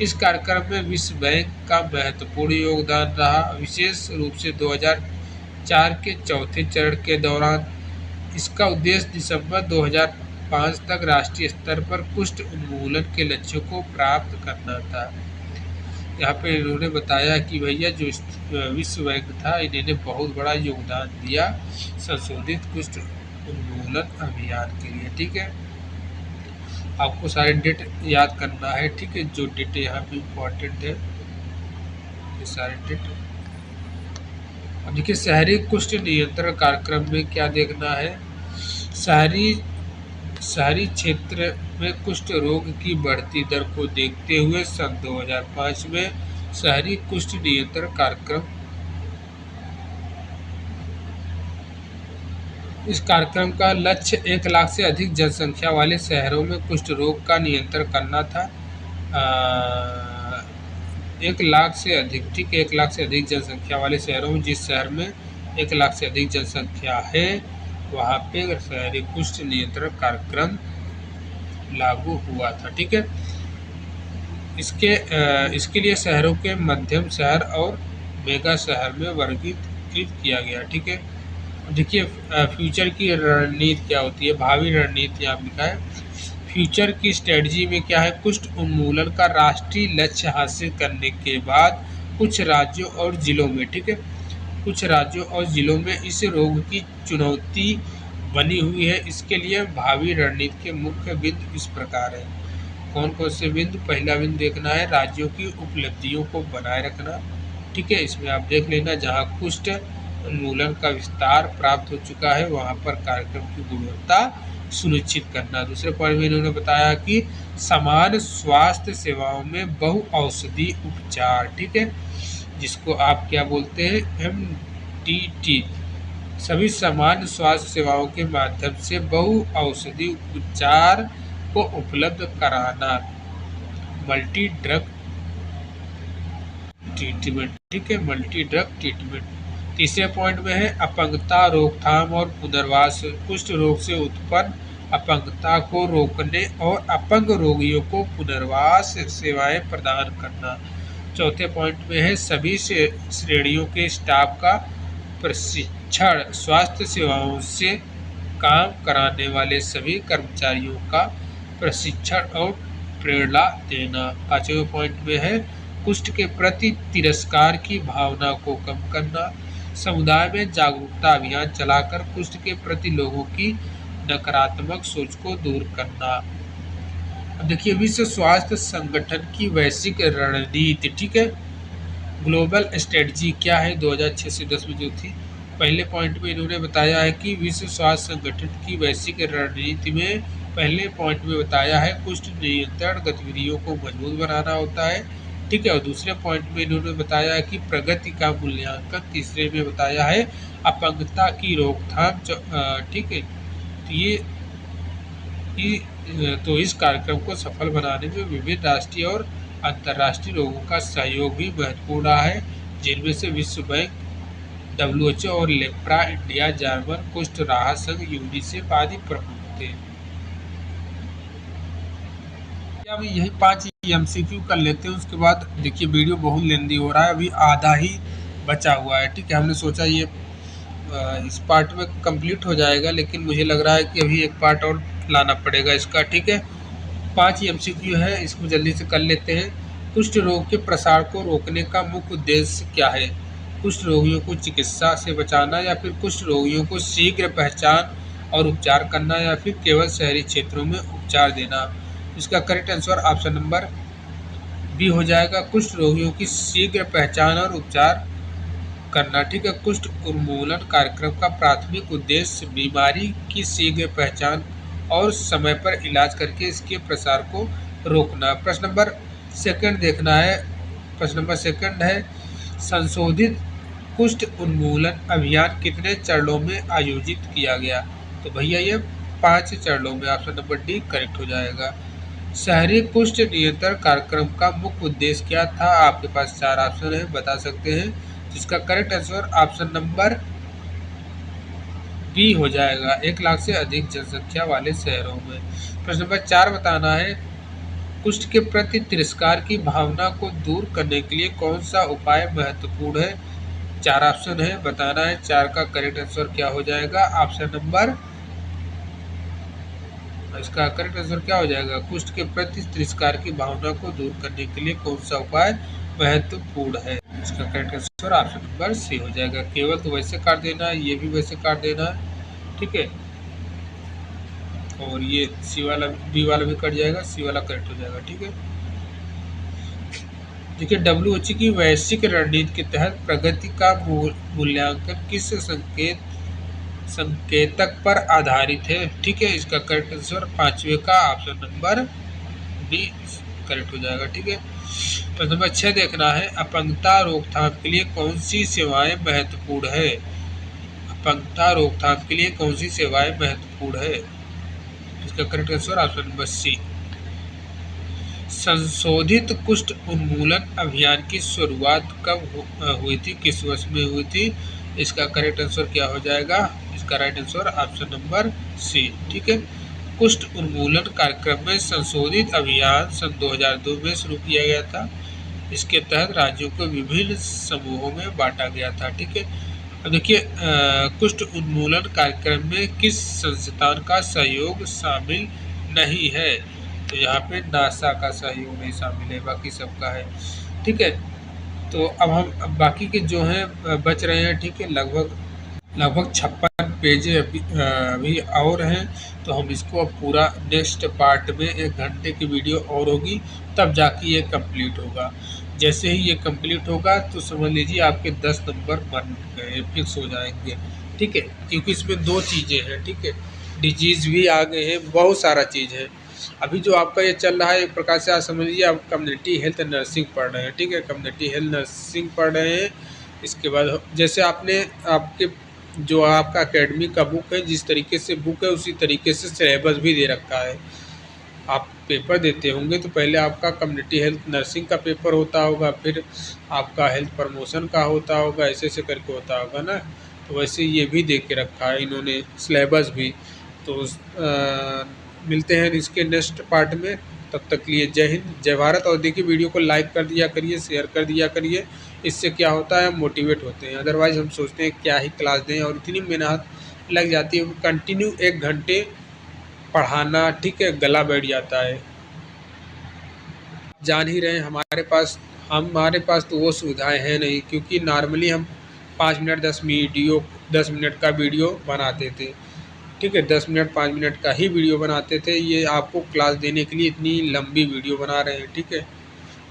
इस कार्यक्रम में विश्व बैंक का महत्वपूर्ण योगदान रहा, विशेष रूप से 2004 के चौथे चरण के दौरान। इसका उद्देश्य दिसंबर 2005 तक राष्ट्रीय स्तर पर कुष्ठ उन्मूलन के लक्ष्यों को प्राप्त करना था। यहाँ पे इन्होंने बताया कि भैया जो विश्व बैंक था, इन्होंने बहुत बड़ा योगदान दिया संशोधित कुष्ठ उन्मूलन अभियान के लिए। ठीक है, आपको सारे डेट याद करना है। ठीक है, जो डेट यहाँ पे इम्पोर्टेंट है, ये सारे डेट। अब देखिए, शहरी कुष्ठ नियंत्रण कार्यक्रम में क्या देखना है। शहरी क्षेत्र में कुष्ठ रोग की बढ़ती दर को देखते हुए सन 2005 में शहरी कुष्ठ नियंत्रण कार्यक्रम, इस कार्यक्रम का लक्ष्य 1 लाख से अधिक जनसंख्या वाले शहरों में कुष्ठ रोग का नियंत्रण करना था। 1 लाख से अधिक, ठीक है, 1 लाख से अधिक जनसंख्या वाले शहरों में, जिस शहर में 1 लाख से अधिक जनसंख्या है वहाँ पे शहरी कुष्ठ नियंत्रण कार्यक्रम लागू हुआ था। ठीक है, इसके लिए शहरों के मध्यम शहर और मेगा शहर में वर्गीकृत किया गया। ठीक है, देखिए फ्यूचर की रणनीति क्या होती है, भावी रणनीति यहाँ लिखा है। फ्यूचर की स्ट्रेटजी में क्या है, कुष्ठ उन्मूलन का राष्ट्रीय लक्ष्य हासिल करने के बाद कुछ राज्यों और जिलों में, ठीक है, कुछ राज्यों और जिलों में इस रोग की चुनौती बनी हुई है। इसके लिए भावी रणनीति के मुख्य बिंदु इस प्रकार है। कौन कौन से बिंदु। पहला बिंदु देखना है राज्यों की उपलब्धियों को बनाए रखना। ठीक है, इसमें आप देख लेना जहाँ कुष्ठ उन्मूलन का विस्तार प्राप्त हो चुका है वहाँ पर कार्यक्रम की गुणवत्ता सुनिश्चित करना। दूसरे पॉइंट में इन्होंने बताया कि समान स्वास्थ्य सेवाओं में बहु-औषधि उपचार, ठीक है, जिसको आप क्या बोलते हैं, MTT, सभी समान स्वास्थ्य सेवाओं के माध्यम से बहु-औषधि उपचार को उपलब्ध कराना, मल्टी ड्रग ट्रीटमेंट। ठीक है, मल्टी ड्रग ट्रीटमेंट। तीसरे पॉइंट में है अपंगता रोकथाम और पुनर्वास, कुष्ठ रोग से उत्पन्न अपंगता को रोकने और अपंग रोगियों को पुनर्वास सेवाएं प्रदान करना। चौथे पॉइंट में है सभी श्रेणियों के स्टाफ का प्रशिक्षण, स्वास्थ्य सेवाओं से काम कराने वाले सभी कर्मचारियों का प्रशिक्षण और प्रेरणा देना। पांचवें पॉइंट में है कुष्ठ के प्रति तिरस्कार की भावना को कम करना, समुदाय में जागरूकता अभियान चलाकर कुष्ठ के प्रति लोगों की नकारात्मक सोच को दूर करना। अब देखिए विश्व स्वास्थ्य संगठन की वैश्विक रणनीति, ठीक है, ग्लोबल स्ट्रेटजी क्या है 2006 से 10 में जो थी। पहले पॉइंट में इन्होंने बताया है कि विश्व स्वास्थ्य संगठन की वैश्विक रणनीति में पहले पॉइंट में बताया है कुष्ठ नियंत्रण गतिविधियों को मजबूत बनाना होता है। ठीक है, और दूसरे पॉइंट में इन्होंने बताया है कि प्रगति का मूल्यांकन। तीसरे में बताया है अपंगता की रोकथाम। ठीक है, तो इस कार्यक्रम को सफल बनाने में विभिन्न राष्ट्रीय और अंतर्राष्ट्रीय लोगों का सहयोग भी महत्वपूर्ण रहा है, जिनमें से विश्व बैंक, WHO और लेप्रा इंडिया, जर्मन कुष्ठ राहत संघ, यूनिसेफ आदि प्रमुख थे। अब यही 5 MCQ कर लेते हैं, उसके बाद देखिए वीडियो बहुत लेंदी हो रहा है, अभी आधा ही बचा हुआ है। ठीक है, हमने सोचा ये इस पार्ट में कंप्लीट हो जाएगा, लेकिन मुझे लग रहा है कि अभी एक पार्ट और लाना पड़ेगा इसका। ठीक है, 5 MCQ है, इसको जल्दी से कर लेते हैं। कुष्ठ रोग के प्रसार को रोकने का मुख्य उद्देश्य क्या है, कुष्ठ रोगियों को चिकित्सा से बचाना या फिर कुष्ठ रोगियों को शीघ्र पहचान और उपचार करना या फिर केवल शहरी क्षेत्रों में उपचार देना। इसका correct answer option number B हो जाएगा, कुष्ठ रोगियों की शीघ्र पहचान और उपचार करना। ठीक है, कुष्ठ उन्मूलन कार्यक्रम का प्राथमिक उद्देश्य बीमारी की शीघ्र पहचान और समय पर इलाज करके इसके प्रसार को रोकना। प्रश्न नंबर 2 देखना है। प्रश्न नंबर 2 है संशोधित कुष्ठ उन्मूलन अभियान कितने चरणों में आयोजित किया गया? तो भैया ये 5 चरणों में, ऑप्शन नंबर डी करेक्ट हो जाएगा। शहरी कुष्ठ नियंत्रण कार्यक्रम का मुख्य उद्देश्य क्या था? आपके पास 4 ऑप्शन है, बता सकते हैं। जिसका correct answer option number B हो जाएगा, 1 लाख से अधिक जनसंख्या वाले शहरों में। प्रश्न नंबर 4 बताना है, कुष्ठ के प्रति तिरस्कार की भावना को दूर करने के लिए कौन सा उपाय महत्वपूर्ण है? 4 ऑप्शन है, बताना है 4 का करेक्ट आंसर क्या हो जाएगा। ऑप्शन नंबर, इसका करेक्ट आंसर क्या हो जाएगा? कुष्ठ के प्रति तिरस्कार की भावना को दूर करने के लिए कौन सा उपाय महत्वपूर्ण है? इसका correct answer option number C हो जाएगा। केवल तो वैसे काट देना है, ये भी वैसे काट देना है, ठीक है। और ये सी वाला, बी वाला भी कट जाएगा, सी वाला करेक्ट हो जाएगा, ठीक है। देखिए, WHO की वैश्विक रणनीति के तहत प्रगति का मूल्यांकन किस संकेतक पर आधारित है? ठीक है, इसका करेक्ट आंसर 5वें का ऑप्शन नंबर डी करेक्ट हो जाएगा, ठीक है। प्रश्न नंबर 6 देखना है, अपंगता रोकथाम के लिए कौन सी सेवाएं महत्वपूर्ण है? अपंगता रोकथाम के लिए कौन सी सेवाएं महत्वपूर्ण है? इसका correct answer option number C. संशोधित कुष्ठ उन्मूलन अभियान की शुरुआत कब हुई थी, किस वर्ष में हुई थी? इसका करेक्ट आंसर क्या हो जाएगा? इसका right answer option number C, ठीक है। कुष्ठ उन्मूलन कार्यक्रम में संशोधित अभियान सन 2002 में शुरू किया गया था। इसके तहत राज्यों को विभिन्न समूहों में बांटा गया था, ठीक है। अब देखिए, कुष्ठ उन्मूलन कार्यक्रम में किस संस्थान का सहयोग शामिल नहीं है? तो यहाँ पे नासा का सहयोग नहीं शामिल है, बाकी सबका है, ठीक है। तो अब हम बाकी के जो हैं बच रहे हैं, ठीक है, लगभग 56 पेज अभी और हैं। तो हम इसको अब पूरा नेक्स्ट पार्ट में 1 घंटे की वीडियो और होगी, तब जाके ये कंप्लीट होगा। जैसे ही ये कंप्लीट होगा तो समझ लीजिए आपके 10 नंबर बन गए, फिक्स हो जाएंगे, ठीक है। क्योंकि इसमें 2 चीज़ें हैं, ठीक है, डिजीज़ भी आ गए हैं, बहुत सारा चीज़ है। अभी जो आपका ये चल रहा है, एक प्रकार से आप समझ लीजिए आप कम्युनिटी हेल्थ नर्सिंग पढ़ रहे हैं, ठीक है, कम्युनिटी हेल्थ नर्सिंग पढ़ रहे हैं। इसके बाद जैसे आपने आपके जो आपका एकेडमी का बुक है, जिस तरीके से बुक है उसी तरीके से सिलेबस भी दे रखा है। आप पेपर देते होंगे तो पहले आपका कम्युनिटी हेल्थ नर्सिंग का पेपर होता होगा, फिर आपका हेल्थ प्रमोशन का होता होगा, ऐसे ऐसे करके होता होगा ना। तो वैसे ये भी दे के रखा है इन्होंने सिलेबस भी। तो मिलते हैं इसके नेक्स्ट पार्ट में, तब तक के लिए जय हिंद, जय भारत। और देखिए, वीडियो को लाइक कर दिया करिए, शेयर कर दिया करिए, इससे क्या होता है, हम मोटिवेट होते हैं। अदरवाइज़ हम सोचते हैं क्या ही क्लास दें, और इतनी मेहनत लग जाती है, कंटिन्यू 1 घंटे पढ़ाना, ठीक है, गला बैठ जाता है। जान ही रहे हमारे पास तो वो सुविधाएं हैं नहीं, क्योंकि नॉर्मली हम 5 मिनट 10 मिनट का वीडियो बनाते थे, ठीक है, 10 मिनट 5 मिनट का ही वीडियो बनाते थे। ये आपको क्लास देने के लिए इतनी लंबी वीडियो बना रहे हैं, ठीक है।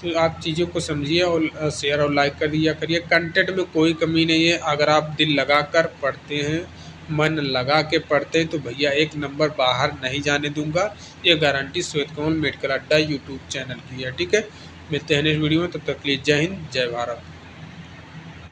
तो आप चीज़ों को समझिए और शेयर और लाइक कर दिया करिए। कंटेंट में कोई कमी नहीं है, अगर आप दिल लगा कर पढ़ते हैं, मन लगा के पढ़ते हैं, तो भैया 1 नंबर बाहर नहीं जाने दूंगा, ये गारंटी श्वेत कमल मेडिकल अड्डा यूट्यूब चैनल की है, ठीक है। मिलते हैं नेक्स्ट वीडियो में, तब तक के लिए जय हिंद, जय भारत।